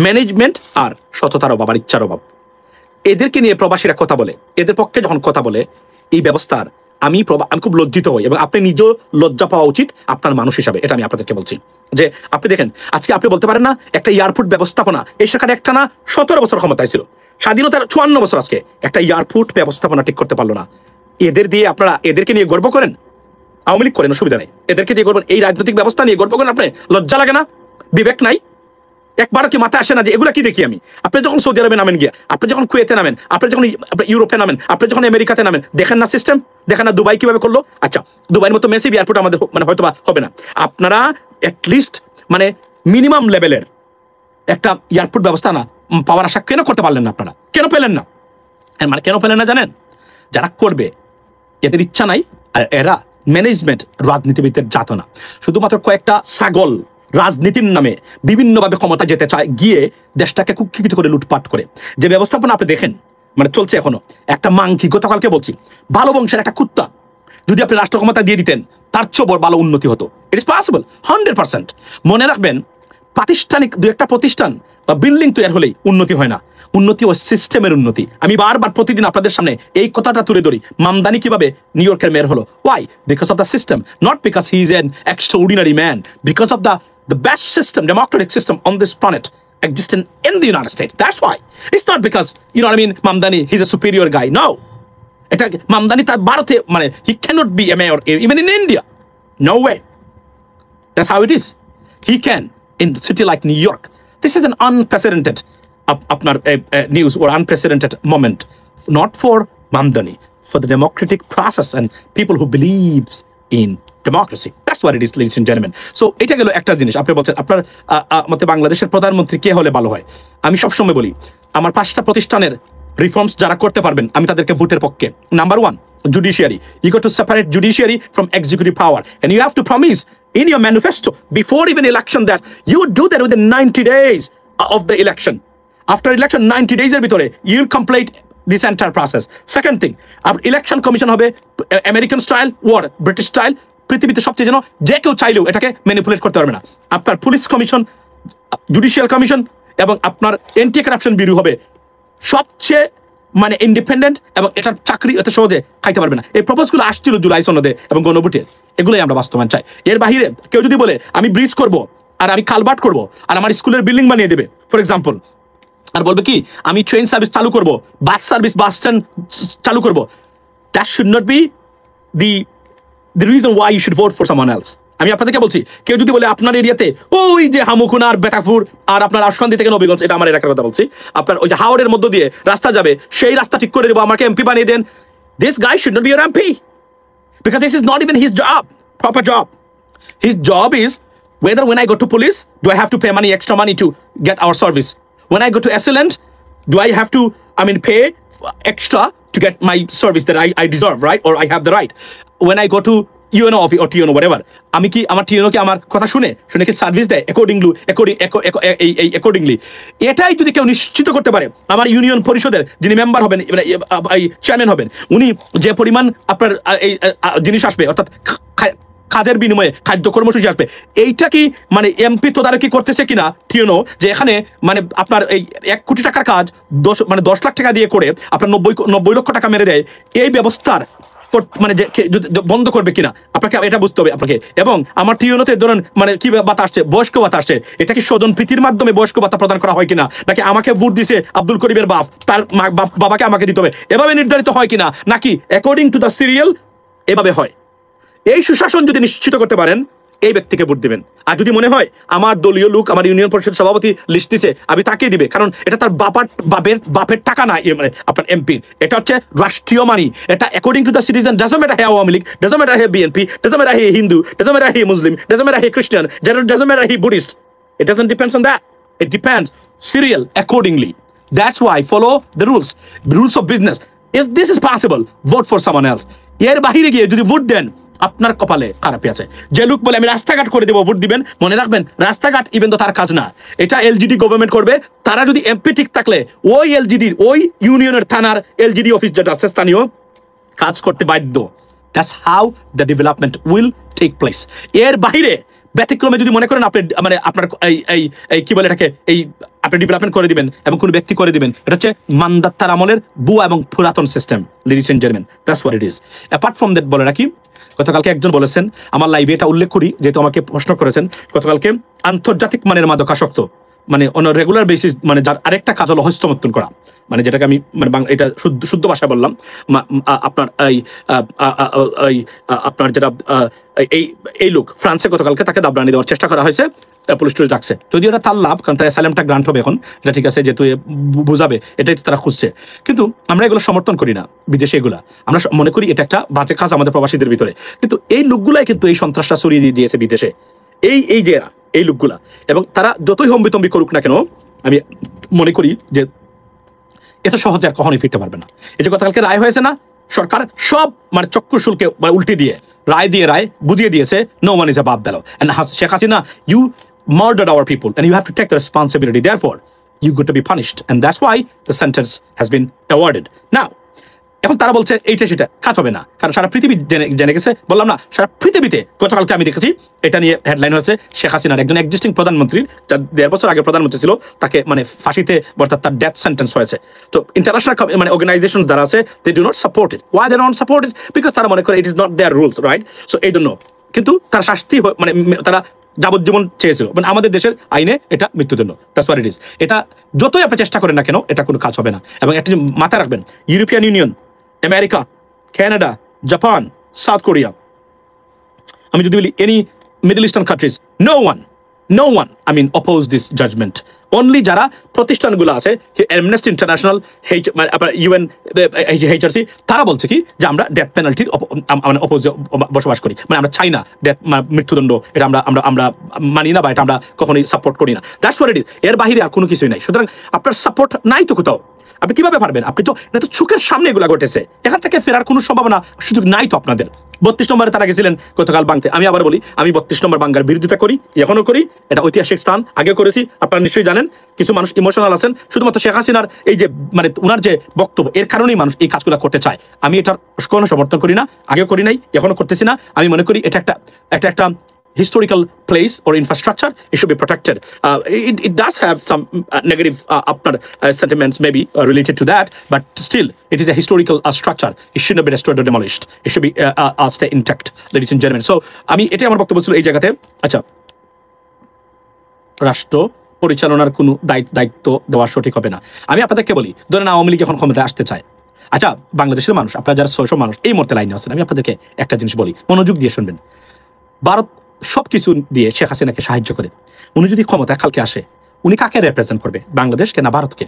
ম্যানেজমেন্ট আর সততার অভাব আর ইচ্ছার অভাব। এদেরকে নিয়ে প্রবাসীরা কথা বলে, এদের পক্ষে যখন কথা বলে এই ব্যবস্থার, আমি খুব লজ্জিত হই, এবং আপনি নিজেও লজ্জা পাওয়া উচিত আপনার মানুষ হিসাবে। এটা আমি আপনাদেরকে বলছি যে আপনি দেখেন, আজকে আপনি বলতে পারেন না একটা এয়ারপোর্ট ব্যবস্থাপনা, এই সরকার একটা না 17 বছর ক্ষমতায় ছিল, স্বাধীনতার 54 বছর, আজকে একটা এয়ারপোর্ট ব্যবস্থাপনা ঠিক করতে পারলো না। এদের দিয়ে আপনারা এদেরকে নিয়ে গর্ব করেন? আওয়ামী লীগ করেন, অসুবিধা নেই, এদেরকে দিয়ে করবেন। এই রাজনৈতিক ব্যবস্থা নিয়ে গর্ব করেন আপনি? লজ্জা লাগে না? বিবেক নাই? একবারও কি মাথায় আসে না যে এগুলা কি দেখি আমি? আপনি যখন সৌদি আরবে নামেন গিয়া, আপনি যখন কুয়েতে নামেন, আপনি যখন ইউরোপে নামেন, আপনি যখন আমেরিকাতে নামেন, দেখেন না সিস্টেম? দেখেন না দুবাই কিভাবে করলো? আচ্ছা, দুবাইয়ের মতো মেসিভ এয়ারপোর্ট আমাদের মানে হয়তো বা হবে না। আপনারা অ্যাটলিস্ট মানে মিনিমাম লেভেলের একটা এয়ারপোর্ট ব্যবস্থা না পাওয়ার আশা কেন করতে পারলেন না? আপনারা কেন পেলেন না? মানে কেন পেলেন না জানেন? যারা করবে এদের ইচ্ছা নাই, আর এরা ম্যানেজমেন্ট রাজনীতিবিদদের জাত না, শুধুমাত্র কয়েকটা ছাগল রাজনীতির নামে বিভিন্নভাবে ক্ষমতা যেতে চায়, গিয়ে দেশটাকে কুক্ষিত করে লুটপাট করে। যে ব্যবস্থাপনা আপনি দেখেন মানে চলছে এখনো, একটা মাংকি, গতকালকে বলছি, ভালো বংশের একটা কুত্তা যদি আপনি রাষ্ট্র ক্ষমতা দিয়ে দিতেন, তার চেয়ে ভালো উন্নতি হতো। ইট ইস পসিবল 100%। মনে রাখবেন, প্রাতিষ্ঠানিক দু একটা প্রতিষ্ঠান বা বিল্ডিং তৈরি হলেই উন্নতি হয় না, উন্নতি ও সিস্টেমের উন্নতি। আমি বারবার প্রতিদিন আপনাদের সামনে এই কথাটা তুলে ধরি। মামদানি কিভাবে নিউ ইয়র্কের মেয়র হলো? Why? Because of the system, not because he is an extraordinary man, because of the best system, democratic system on this planet existing in the United States. That's why. It's not because, you know what I mean, Mamdani, he's a superior guy. No. এটা মামদানি তার ভারতে মানে he cannot be a mayor even in India. No way. That's how it is. He can in a city like New York. This is an unprecedented news or unprecedented moment, not for Mamdani, for the democratic process and people who believes in democracy. That's what it is, ladies and gentlemen. So এটা গেল একটা জিনিস। আপনি বলছেন আপনার মতে বাংলাদেশের প্রধানমন্ত্রী কে হলে ভালো হয়? আমি সবসময় বলি, আমার 5টা প্রতিষ্ঠানের রিফর্মস যারা করতে পারবেন আমি তাদেরকে ভোটের পক্ষে। Number 1, judiciary. You got to separate judiciary from executive power, and you have to promise in your manifesto before even election that you would do that within 90 days of the election. After election 90 days এর ভিতরে you'll complete this entire process. Second thing, election commission হবে American style or British style, পৃথিবীতে সবচেয়ে যেন যে কেউ চাইলেও এটাকে ম্যানিপুলেট করতে পারবে না। আপনার পুলিশ কমিশন, জুডিশিয়াল কমিশন এবং আপনার এন্টি কারাপশন ব্যুরো হবে সবচেয়ে মানে ইন্ডিপেন্ডেন্ট, এবং এটার চাকরি এত সহজে খাইতে পারবে না। এই প্রপোজগুলো আসছিল জুলাই সনদে এবং গণভোটে, এগুলোই আমরা বাস্তবায়ন চাই। এর বাহিরে কেউ যদি বলে আমি ব্রিজ করব আর আমি কালভার্ট করব আর আমার স্কুলের বিল্ডিং বানিয়ে দেবে ফর এক্সাম্পল, আর বলবে কি আমি ট্রেন সার্ভিস চালু করব, বাস সার্ভিস, বাস স্ট্যান্ড চালু করব, that should not be the reason why you should vote for someone else. আমি আপনাদেরকে বলছি, কেউ যদি বলে আপনার এরিয়াতে ওই যে হামুকুনা আর বেতাফুর আর আপনার আশকান্দি থেকে নবীগঞ্জ, এটা আমার এলাকার কথা বলছি, আপনার ওই যে হাওড়ের মধ্য দিয়ে রাস্তা যাবে, সেই রাস্তা ঠিক করে দেবো, আমাকে এমপি বানিয়ে দেন, this guy should not be your MP because this is not even his job, proper job. His job is whether when I go to police do I have to pay extra money to get our service, when I go to SLN do I have to pay extra to get my service that I deserve, right, or I have the right. When I go to UNO or TNO whatever, আমি কি আমার TNO কি আমার কথা শুনে কি service দেয় accordingly? এটাই যদি কেউ নিশ্চিত করতে পারে, আমার ইউনিয়ন পরিষদের যিনি মেম্বার হবেন, চেয়ারম্যান হবেন, উনি যে পরিমাণ আপনার জিনিস আসবে, অর্থাৎ কাজের বিনিময়ে খাদ্য কর্মসূচি আসবে, এইটা কি এমপি তদারকি করতেছে কিনা TNO, যে এখানে আপনার এই 1 কোটি টাকার কাজ 10 লাখ টাকা দিয়ে করে আপনার 90 লক্ষ টাকা মেরে দেয়, এই ব্যবস্থার বন্ধ করবে কিনা আপনাকে এটা বুঝতে হবে আপনাকে। এবং আমার TNOতে ধরুন কি ভাতা আসছে, বয়স্ক ভাতা আসছে, এটা কি স্বজন প্রীতির মাধ্যমে বয়স্ক ভাতা প্রদান করা হয় কিনা, নাকি আমাকে ভোট দিছে আব্দুল করিমের বাপ, তার বাবাকে আমাকে দিতে হবে, এভাবে নির্ধারিত হয় কিনা, নাকি অ্যাকর্ডিং টু দ্য সিরিয়াল এভাবে হয়? এই সুশাসন যদি নিশ্চিত করতে পারেন এই ব্যক্তিকে ভোট দিবেন। আর যদি মনে হয় আমার দলীয় লোক, আমার ইউনিয়ন পরিষদ সভাপতি লিস্ট দিছে, আমি তাকেই দিবে, কারণ এটা তার বাপের টাকা না, আপনার এমপি, এটা হচ্ছে রাষ্ট্রীয় মানি, এটা according to the citizen, doesn't matter he Awami League, doesn't matter he BNP, doesn't matter he Hindu, doesn't matter he Muslim, doesn't matter he Christian, doesn't matter he Buddhist, it doesn't depend on that, it depends serial accordingly. That's why follow the rules of business. If this is possible, vote for someone else. এর বাহিরে গিয়ে যদি vote দেন আপনার কপালে খারাপই আছে। যে লোক বলে আমি রাস্তাঘাট করে দেবো, ভোট দিবেন, মনে রাখবেন রাস্তাঘাট ইভেন তো তার কাজ না, এটা LGD গভর্নমেন্ট করবে। তারা যদি এমপি ঠিক থাকলে ওই LGDর ওই ইউনিয়নের থানার LGD অফিস যেটা আছে স্থানীয়, কাজ করতে বাধ্য। That's how the development will take place. এর বাহিরে ব্যতিক্রমে যদি মনে করেন আপনি আপনার এই কি বলে এটাকে, এই আপনি ডেভেলপমেন্ট করে দিবেন এবং কোনো ব্যক্তি করে দিবেন, এটা হচ্ছে মান্দাত্তার আমলের বুয়া এবং পুরাতন system. Ladies and gentleman, that's what it is. Apart from that বলে রাখি, গতকালকে একজন বলেছেন, আমার লাইভে এটা উল্লেখ করি যেহেতু আমাকে প্রশ্ন করেছেন, গতকালকে আন্তর্জাতিক মানের মাদকাসক্ত অন রেগুলার বেসিস যার আরেকটা কাজ হলো হস্তমৈথুন করা, যেটাকে আমি এটা শুদ্ধ ভাষায় বললাম, আপনার আপনার যেটা এই লোক ফ্রান্সে গতকালকে তাকে দাবরানি দেওয়ার চেষ্টা করা হয়েছে, পুলিশ টুলিশ রাখছে, যদিও এটা তার লাভ, কারণ তার অ্যাসাইলামটা গ্রান্ট হবে এখন, এটা ঠিক আছে, যেহেতু বুঝাবে, এটাই তো তারা খুঁজছে। কিন্তু আমরা এগুলো সমর্থন করি না, বিদেশে এগুলা আমরা মনে করি এটা একটা বাজে কাজ আমাদের প্রবাসীদের ভিতরে, কিন্তু এই লোকগুলাই কিন্তু এই সন্ত্রাসটা ছড়িয়ে দিয়ে দিয়েছে বিদেশে, এই লোকগুলা। এবং তারা যতই হম্বিতম্বি করুক না কেন, আমি মনে করি যে এত সহজে আর কখনোই ফিরতে পারবে না। এই যে গতকালকে রায় হয়েছে না, সরকার সব চক্র শুল্কে উল্টে দিয়ে রায় বুঝিয়ে দিয়েছে, no one is above the law, and Sheikh Hasina, you murdered our people and you have to take the responsibility, therefore you got to be punished, and that's why the sentence has been awarded. Now এখন তারা বলছে এইটা সেটা কাজ হবে না, কারণ সারা পৃথিবী জেনে গেছে, বললাম না, সারা পৃথিবীতে গতকালকে আমি দেখেছি এটা নিয়ে হেডলাইন হয়েছে, শেখ হাসিনার একজন এক্সিস্টিং প্রধানমন্ত্রী, যার 1.5 বছর আগে প্রধানমন্ত্রী ছিল, তাকে ফাঁসিতে অর্থাৎ তার ডেথ সেন্টেন্স হয়েছে। তো ইন্টারন্যাশনাল অর্গানাইজেশন যারা আছে, they do not support it. Why they not support it? Because তারা মনে করে it is not their rules, right? So এই জন্য কিন্তু তার শাস্তি তারা যাবজ্জীবন চেয়েছিল, আমাদের দেশের আইনে এটা মৃত্যুদণ্ড। That's what it is. এটা যতই আপনি চেষ্টা করেন না কেন, এটা কোনো কাজ হবে না। এবং একটা মাথায় রাখবেন, European Union, America, Canada, Japan, South Korea, আমি যদি বলি any middle eastern countries, no one oppose this judgment. Only যারা প্রতিষ্ঠানগুলো আছে, অ্যামনেস্টি ইন্টারন্যাশনাল, UN, HRC, তারা বলছে কি যে আমরা ডেথ পেনাল্টির অপোজে বসবাস করি, আমরা চাই না ডেথ, মৃত্যুদণ্ড, এটা আমরা মানি না, বা এটা আমরা কখনোই সাপোর্ট করি না। That's what it is. এর বাহিরে আর কোনো কিছুই নাই। সুতরাং আপনার সাপোর্ট নাই তো কোথাও। আপনি কিভাবে পারবেন? আপনি তো এটা তো চোখের সামনে এগুলো ঘটেছে, এখান থেকে ফেরার কোনো সম্ভাবনা সুযোগ নাই তো আপনাদের। 32 নম্বরে তারা গেছিলেন গতকাল ভাঙতে। আমি আবার বলি, আমি 32 নম্বর ভাঙ্গার বিরোধিতা করি, এখনো করি। এটা ঐতিহাসিক স্থান, আগে করেছি, আপনারা নিশ্চয়ই জানেন। কিছু মানুষ ইমোশনাল আছেন, শুধুমাত্র শেখ হাসিনার এই যে মানে ওনার যে বক্তব্য, এর কারণেই মানুষ এই কাজগুলো করতে চায়। আমি এটার কোনো সমর্থন করি না, আগেও করি নাই, এখনো করতেছি না। আমি মনে করি এটা একটা historical place or infrastructure. It should be protected. It does have some negative sentiments maybe related to that, but still it is a historical structure. It should not be destroyed or demolished. It should be stay intact, ladies and gentlemen. So আমি এটাই আমার বক্তব্য ছিল এই জায়গাতে। আচ্ছা, রাষ্ট্র পরিচালনার কোনো দায়িত্ব দেওয়া সঠিক হবে না। আমি আপনাদেরকে বলি, ধরেন আওয়ামী লীগ এখন ক্ষমতায় আসতে চায়। আচ্ছা, বাংলাদেশের মানুষ, আপনারা যারা 600 মানুষ এই মুহূর্তে লাইনে আছেন, আমি আপনাদেরকে একটা জিনিস বলি, মনোযোগ দিয়ে শুনবেন। ভারত সবকিছু দিয়ে শেখ হাসিনাকে সাহায্য করে। উনি যদি ক্ষমতায় কালকে আসে, উনি কাকে রিপ্রেজেন্ট করবে? বাংলাদেশকে না ভারতকে?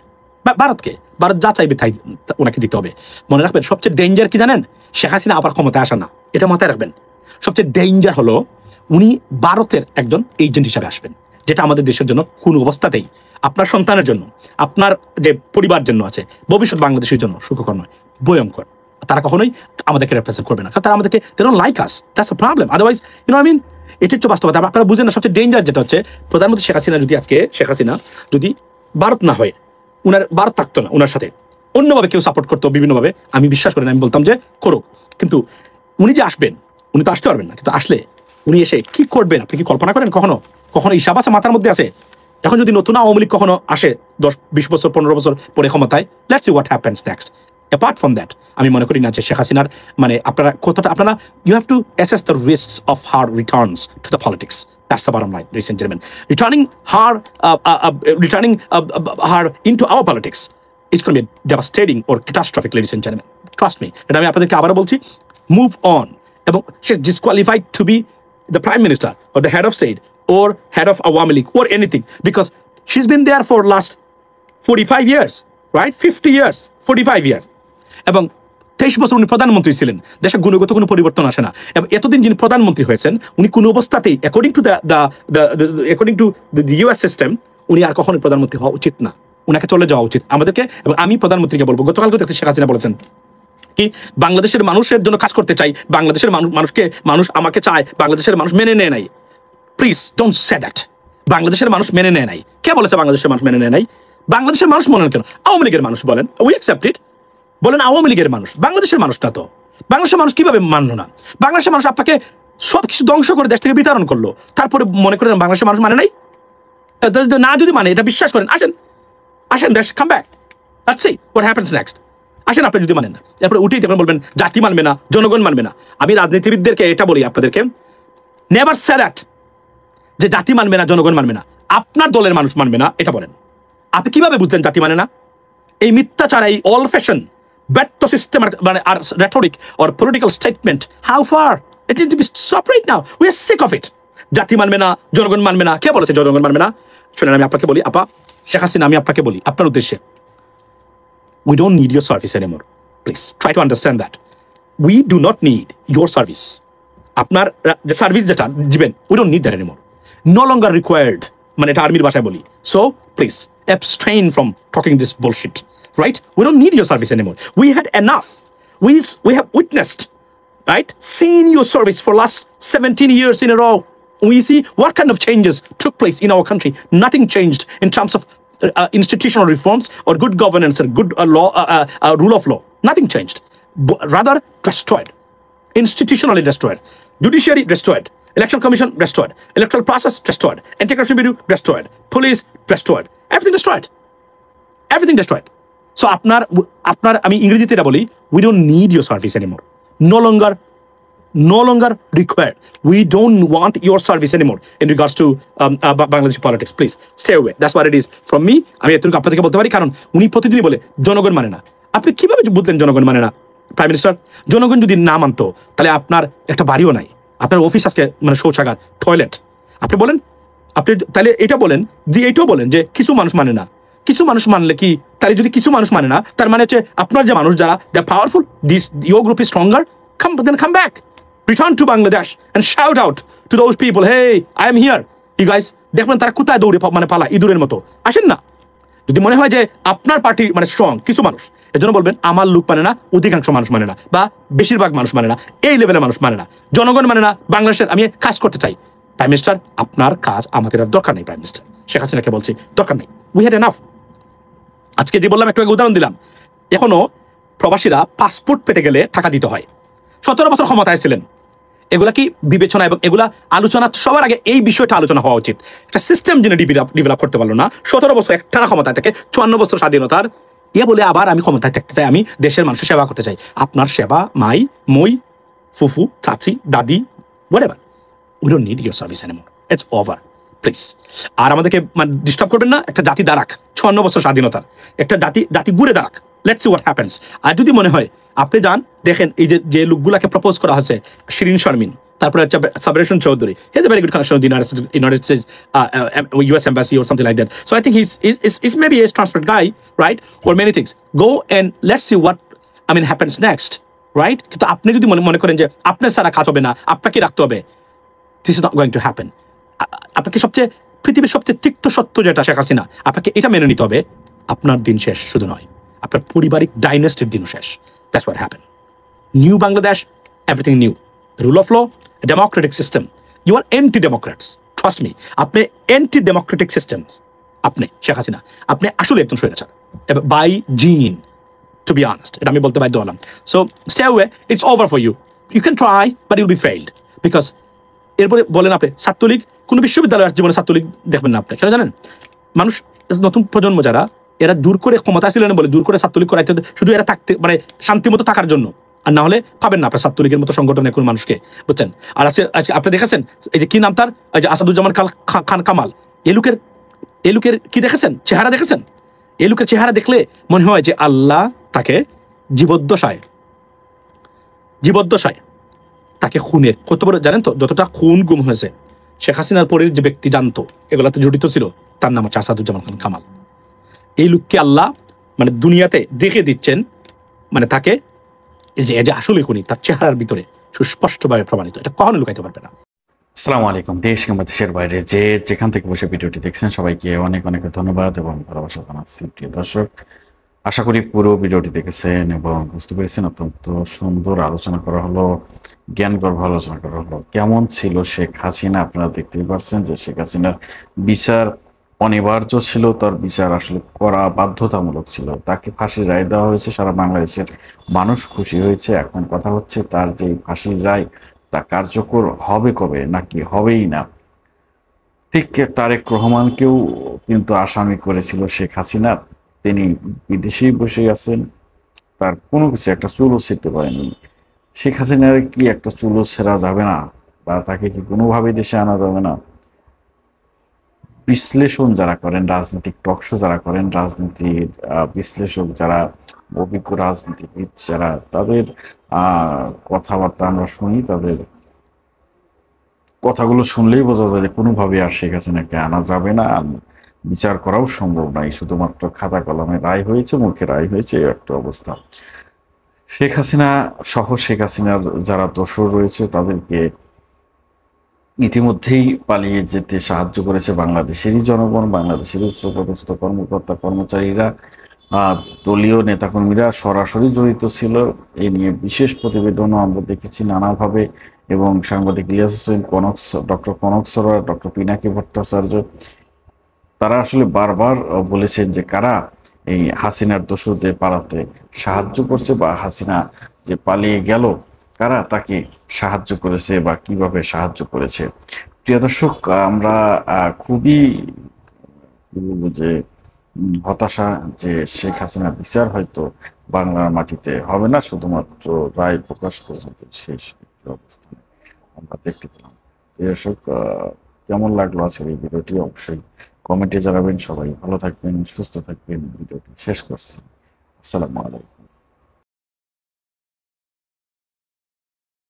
ভারতকে। ভারত যা চাইবে তাই ওনাকে দিতে হবে। মনে রাখবেন, সবচেয়ে ডেঞ্জার কি জানেন? শেখ হাসিনা আবার ক্ষমতায় আসা না, এটা মাথায় রাখবেন। সবচেয়ে ডেঞ্জার হলো উনি ভারতের একজন এজেন্ট হিসাবে আসবেন, যেটা আমাদের দেশের জন্য কোনো অবস্থাতেই, আপনার সন্তানের জন্য, আপনার যে পরিবার জন্য আছে, ভবিষ্যৎ বাংলাদেশের জন্য সুখকর নয়, ভয়ঙ্কর। তারা কখনোই আমাদেরকে রিপ্রেজেন্ট করবে না, কারণ তারা আমাদেরকে they don't like us. That's a problem. Otherwise, you know what I mean? এটা হচ্ছে বাস্তবতা। আপনারা বুঝেন না, সবচেয়ে ডেঞ্জার যেটা হচ্ছে, প্রধানমন্ত্রী শেখ হাসিনা যদি আজকে যদি ভারত না হয়, উনার ভারত থাকতো না, উনার সাথে অন্যভাবে কেউ সাপোর্ট করতো বিভিন্নভাবে, আমি বিশ্বাস করি না, আমি বলতাম যে করুক। কিন্তু উনি যে আসবেন, উনি তো আসতে পারবেন না, কিন্তু আসলে উনি এসে কি করবেন আপনি কি কল্পনা করেন? কখনো হিসাব আছে মাথার মধ্যে আছে? এখন যদি নতুন আওয়ামী লীগ কখনো আসে 10-20 বছর 15 বছর পরে ক্ষমতায়, let's see what happens next. Apart from that, আমি মনে করি না যে শেখ হাসিনার মানে আপনারা you have to assess the risks of her returns to the politics. That's the bottom line, ladies and gentlemen. Returning her into our politics is going to be devastating or catastrophic, ladies and gentlemen. Trust me. এটা আমি আপনাদেরকে আবারও বলছি, move on. এবং she is disqualified to be the prime minister or the head of state or head of Awami League or anything, because she's been there for last 45 years, right? 50 years, 45 years. এবং 23 বছর উনি প্রধানমন্ত্রী ছিলেন, দেশের গুণগত কোনো পরিবর্তন আসে না। এবং এতদিন যিনি প্রধানমন্ত্রী হয়েছেন, উনি কোনো অবস্থাতেই according to the US system, উনি আর কখনোই প্রধানমন্ত্রী হওয়া উচিত না, উনাকে চলে যাওয়া উচিত আমাদেরকে। এবং আমি প্রধানমন্ত্রীকে বলবো, গতকালকে দেখতে শেখ হাসিনা বলেছেন কি, বাংলাদেশের মানুষের জন্য কাজ করতে চাই, বাংলাদেশের মানুষ আমাকে চায়, বাংলাদেশের মানুষ মেনে নেয় নাই। Please don't say that. বাংলাদেশের মানুষ মেনে নেয় নাই, কে বলেছে বাংলাদেশের মানুষ মেনে নেয় নাই? বাংলাদেশের মানুষ বলেন কেন? আওয়ামী লীগের মানুষ বলেন, উই অ্যাকসেপ্ট ইট। বলেন আওয়ামী লীগের মানুষ, বাংলাদেশের মানুষ না তো। বাংলাদেশের মানুষ কিভাবে মানলো না? বাংলাদেশের মানুষ আপনাকে সব কিছু ধ্বংস করে দেশ থেকে বিতরণ করলো, তারপরে মনে করেন বাংলাদেশের মানুষ মানে নাই? না যদি মানে, এটা বিশ্বাস করেন, আসেন দেশ, come back, let's see what happens next. আসেন, আপনি যদি মানেন না, এরপরে উঠেই তখন বলবেন জাতি মানবে না, জনগণ মানবে না। আমি রাজনীতিবিদদেরকে এটা বলি আপনাদেরকে, নেভার সে দ্যাট, যে জাতি মানবে না, জনগণ মানবে না, আপনার দলের মানুষ মানবে না, এটা বলেন। আপনি কিভাবে বুঝলেন জাতি মানে না? এই মিথ্যাচার, এই অল ফ্যাশন ব্যর্থ সিস্টেম মানে আর rhetoric or political statement, how far it need to be stop right now. We are sick of it. জাতি মানবে না, জনগণ মানবে না, কে বলেছে জনগণ মানবে না? শুনেন, আমি আপনাকে বলি, আপা শেখ হাসিনা, আমি আপনাকে বলি আপনার উদ্দেশ্যে, we don't need your service anymore. Please try to understand that. We do not need your service. আপনার যে সার্ভিস যেটা দিবেন, we don't need that anymore. No longer required, মানে এটা আর্মির ভাষায় বলি। So please abstain from talking this bullshit, right? We don't need your service anymore. We had enough. We have witnessed, right, seen your service for last 17 years in a row. We see what kind of changes took place in our country. Nothing changed in terms of institutional reforms or good governance or good rule of law. Nothing changed. Rather destroyed. Institutionally destroyed. Judiciary destroyed. Election Commission destroyed. Electoral process destroyed. Anti-Corruption Bureau destroyed. Police destroyed. Everything destroyed. Everything destroyed. So আপনার আমি ইংরেজিতে এটা বলি, we don't need your service anymore. No longer required. We don't want your service anymore in regards to Bangladeshi politics. Please stay away. That's what it is from me. আমি এতটুকু আপনাদেরকে বলতে পারি, কারণ উনি প্রতিদিনই বলে জনগণ মানে না। আপনি কিভাবে বুঝলেন জনগণ মানে না? প্রাইম মিনিস্টার, জনগণ যদি না মানতো, তাহলে আপনার একটা বাড়িও নাই, আপনার অফিস আজকে মানে শৌচাগার, টয়লেট। আপনি বলেন, আপনি তাহলে এটা বলেন, এইটাও বলেন যে কিছু মানুষ মানে না। কিছু মানুষ মানলে কি, তাহলে যদি কিছু মানুষ মানে না, তার মানে হচ্ছে আপনার যে মানুষ যারা দে আর powerful, your group is stronger, come back. Return to Bangladesh and shout out to those people, hey, I am here. You guys, দেখবেন তারা কোথায় দৌড়ে মানে পালা, ইঁদুরের মতো। আসেন না, যদি মনে হয় যে আপনার পার্টি মানে স্ট্রং, কিছু মানুষ এজন্য বলবেন আমার লোক মানে না, অধিকাংশ মানুষ মানে না, বা বেশিরভাগ মানুষ মানে না, এই লেভেলের মানুষ মানে না, জনগণ মানে না, বাংলাদেশের আমি কাজ করতে চাই। প্রাইম মিনিস্টার, আপনার কাজ আমাদের আর দরকার নেই। প্রাইম মিনিস্টার শেখ হাসিনাকে বলছি দরকার নেই, উই হ্যাড এনাফ। আজকে যে বললাম, একটু আগে উদাহরণ দিলাম, এখনো প্রবাসীরা পাসপোর্ট পেতে গেলে টাকা দিতে হয়। 17 বছর ক্ষমতায় ছিলেন, এগুলা কি বিবেচনা এবং এগুলা আলোচনা সবার আগে এই বিষয়টা আলোচনা হওয়া উচিত। একটা সিস্টেম যিনি ডেভেলপ করতে পারলো না, 17 বছর একটানা ক্ষমতায় থেকে 54 বছর স্বাধীনতার বলে আবার আমি ক্ষমতায় থাকতে চাই, আমি দেশের মানুষের সেবা করতে চাই। আপনার সেবা মাই, মই, ফুফু, চাচি, দাদি, whatever, we don't need your service anymore, it's over, please. আর আমাদেরকে মানে ডিস্টার্ব করবেন না। একটা জাতি দাঁড়াক, 54 বছর স্বাধীনতার একটা জাতি ঘুরে দাঁড়াক, লেটস সি হোয়াট হ্যাপেন্স। আর যদি মনে হয়, আপনি যান দেখেন, এই যে লোকগুলাকে প্রপোজ করা হয়েছে, শিরিন শারমিন, তারপরে হচ্ছে সাবরেশন Chowdhury, he is a very good connection with United States US embassy or something like that, so I think he's maybe a transparent guy, right, or many things. Go and let's see what happens next, right? কিন্তু আপনি যদি মনে করেন যে আপনার সারা কাজ হবে না, আপনাকে রাখতে হবে, this is not going to happen. আপনাকে পৃথিবীর সবচেয়ে তিক্ত সত্য যেটা শেখ হাসিনা, আপনাকে এটা মেনে নিতে হবে, আপনার দিন শেষ শুধু নয়, আপনার পারিবারিক ডাইনেস্টির দিনও শেষ। That's what happened. New Bangladesh, everything new. Rule of law, a democratic system. You are anti-democrats. Trust me. আপনি anti-democratic systems. আপনি শেখ হাসিনা, আপনি আসলে একদম স্বৈরাচার by gene, to be honest. এটা আমি বলতে বাধ্য হলাম। So stay away. It's over for you. You can try, but you'll be failed. Because এরপরে বলেন আপনি ছাত্রলীগ, কোন বিশ্ববিদ্যালয়ের জীবনে ছাত্রলীগ দেখবেন না আপনি, কেন জানেন? মানুষ, নতুন প্রজন্ম যারা, এরা দূর করে ক্ষমতা ছিলেন বলে দূর করে ছাত্রলীগ করাইতে, শুধু এরা থাকতে মানে শান্তি মতো থাকার জন্য, আর না হলে পাবেন না আপনার ছাত্রলীগের মতো সংগঠনে কোনো মানুষকে, বুঝছেন? আর আজকে আপনি দেখেছেন এই যে কি নাম তার, এই যে আসাদুজ্জামান খান কামাল, এই লোকের কি দেখেছেন চেহারা, দেখেছেন? এই লোকের চেহারা দেখলে মনে হয় যে আল্লাহ তাকে জীবদ্দশায় তাকে খুনের, কত বড় জানেন তো, যতটা খুন গুম হয়েছে শেখ হাসিনার পরের যে ব্যক্তি জানতো এগুলাতে জড়িত ছিল, তার নাম হচ্ছে আসাদুজ্জামান খান কামাল। এই লোককে আল্লাহ মানে দুনিয়াতে দেখে দিচ্ছেন, মানে তাকে যে আসলে খুনি, তার চেহারার ভিতরে সুস্পষ্টভাবে প্রমাণিত, এটা কখনো লুকাইতে পারবে না। আসসালামু আলাইকুম। দেশ কিংবা দেশের বাইরে যে যেখান থেকে বসে ভিডিওটি দেখছেন সবাইকে অনেক অনেক ধন্যবাদ এবং ভালোবাসা জানাচ্ছি। প্রিয় দর্শক, আশা করি পুরো ভিডিওটি দেখেছেন এবং বুঝতে পেরেছেন। অত্যন্ত সুন্দর আলোচনা করা হলো, জ্ঞানগর্ভ আলোচনা করা হলো। কেমন ছিল শেখ হাসিনা, আপনারা দেখতেই পারছেন যে শেখ হাসিনার বিচার অনিবার্য ছিল, তার বিচার আসলে করা বাধ্যতামূলক ছিল। তাকে ফাঁসির রায় দেওয়া হয়েছে, সারা বাংলাদেশের মানুষ খুশি হয়েছে। এখন কথা হচ্ছে তার যে ফাঁসির রায় তা কার্যকর হবে কবে, নাকি হবেই না। ঠিক তারেক রহমানকেও কিন্তু আসামি করেছিল শেখ হাসিনা, তিনি বিদেশেই বসে আছেন, তার কোনো কিছু একটা চুলও ছিঁড়তে পারেনি। শেখ হাসিনার কি একটা চুলও ছেঁড়া যাবে না, বা তাকে কি কোনোভাবে দেশে আনা যাবে না? বিশ্লেষণ যারা করেন, রাজনৈতিক টকশো যারা করেন, রাজনীতির বিশ্লেষক যারা, অভিজ্ঞ রাজনীতিবিদ যারা, তাদের কথাবার্তা আমরা শুনি, তাদের কথাগুলো শুনলেই বোঝা যায় যে কোনোভাবে আর শেখ হাসিনাকে আনা যাবে না, বিচার করাও সম্ভব নয়। শুধুমাত্র খাতা কলমে রায় হয়েছে, মুখে রায় হয়েছে, এই একটা অবস্থা। শেখ হাসিনা সহ শেখ হাসিনার যারা দোষর রয়েছে তাদেরকে ইতিমধ্যেই পালিয়ে যেতে সাহায্য করেছে বাংলাদেশেরই জনগণ, বাংলাদেশের উচ্চপদস্থ কর্মকর্তা কর্মচারীরা, দলীয় নেতাকর্মীরা সরাসরি জড়িত ছিল। এ নিয়ে বিশেষ প্রতিবেদনও আমরা দেখেছি নানাভাবে, এবং সাংবাদিক ইলিয়াস হোসেন ডক্টর কনক সরোয়ার, ডক্টর পিনাকি ভট্টাচার্য, তারা আসলে বারবার বলেছেন যে কারা এই হাসিনার দোষরদের পালাতে সাহায্য করছে, বা হাসিনা যে পালিয়ে গেল কারা তাকে সাহায্য করেছে বা কিভাবে সাহায্য করেছে। প্রিয় দর্শক, আমরা খুবই বলবো যে হতাশা যে শেখ হাসিনার বিচার হয়তো বাংলার মাটিতে হবে না, শুধুমাত্র রায় প্রকাশ পর্যন্ত শেষ অবস্থানে আমরা দেখতে পেলাম। প্রিয় দর্শক, কেমন লাগলো আজকের এই ভিডিওটি অবশ্যই কমেন্টে জানাবেন। সবাই ভালো থাকবেন, সুস্থ থাকবেন। ভিডিওটি শেষ করছি। আসসালামু আলাইকুম।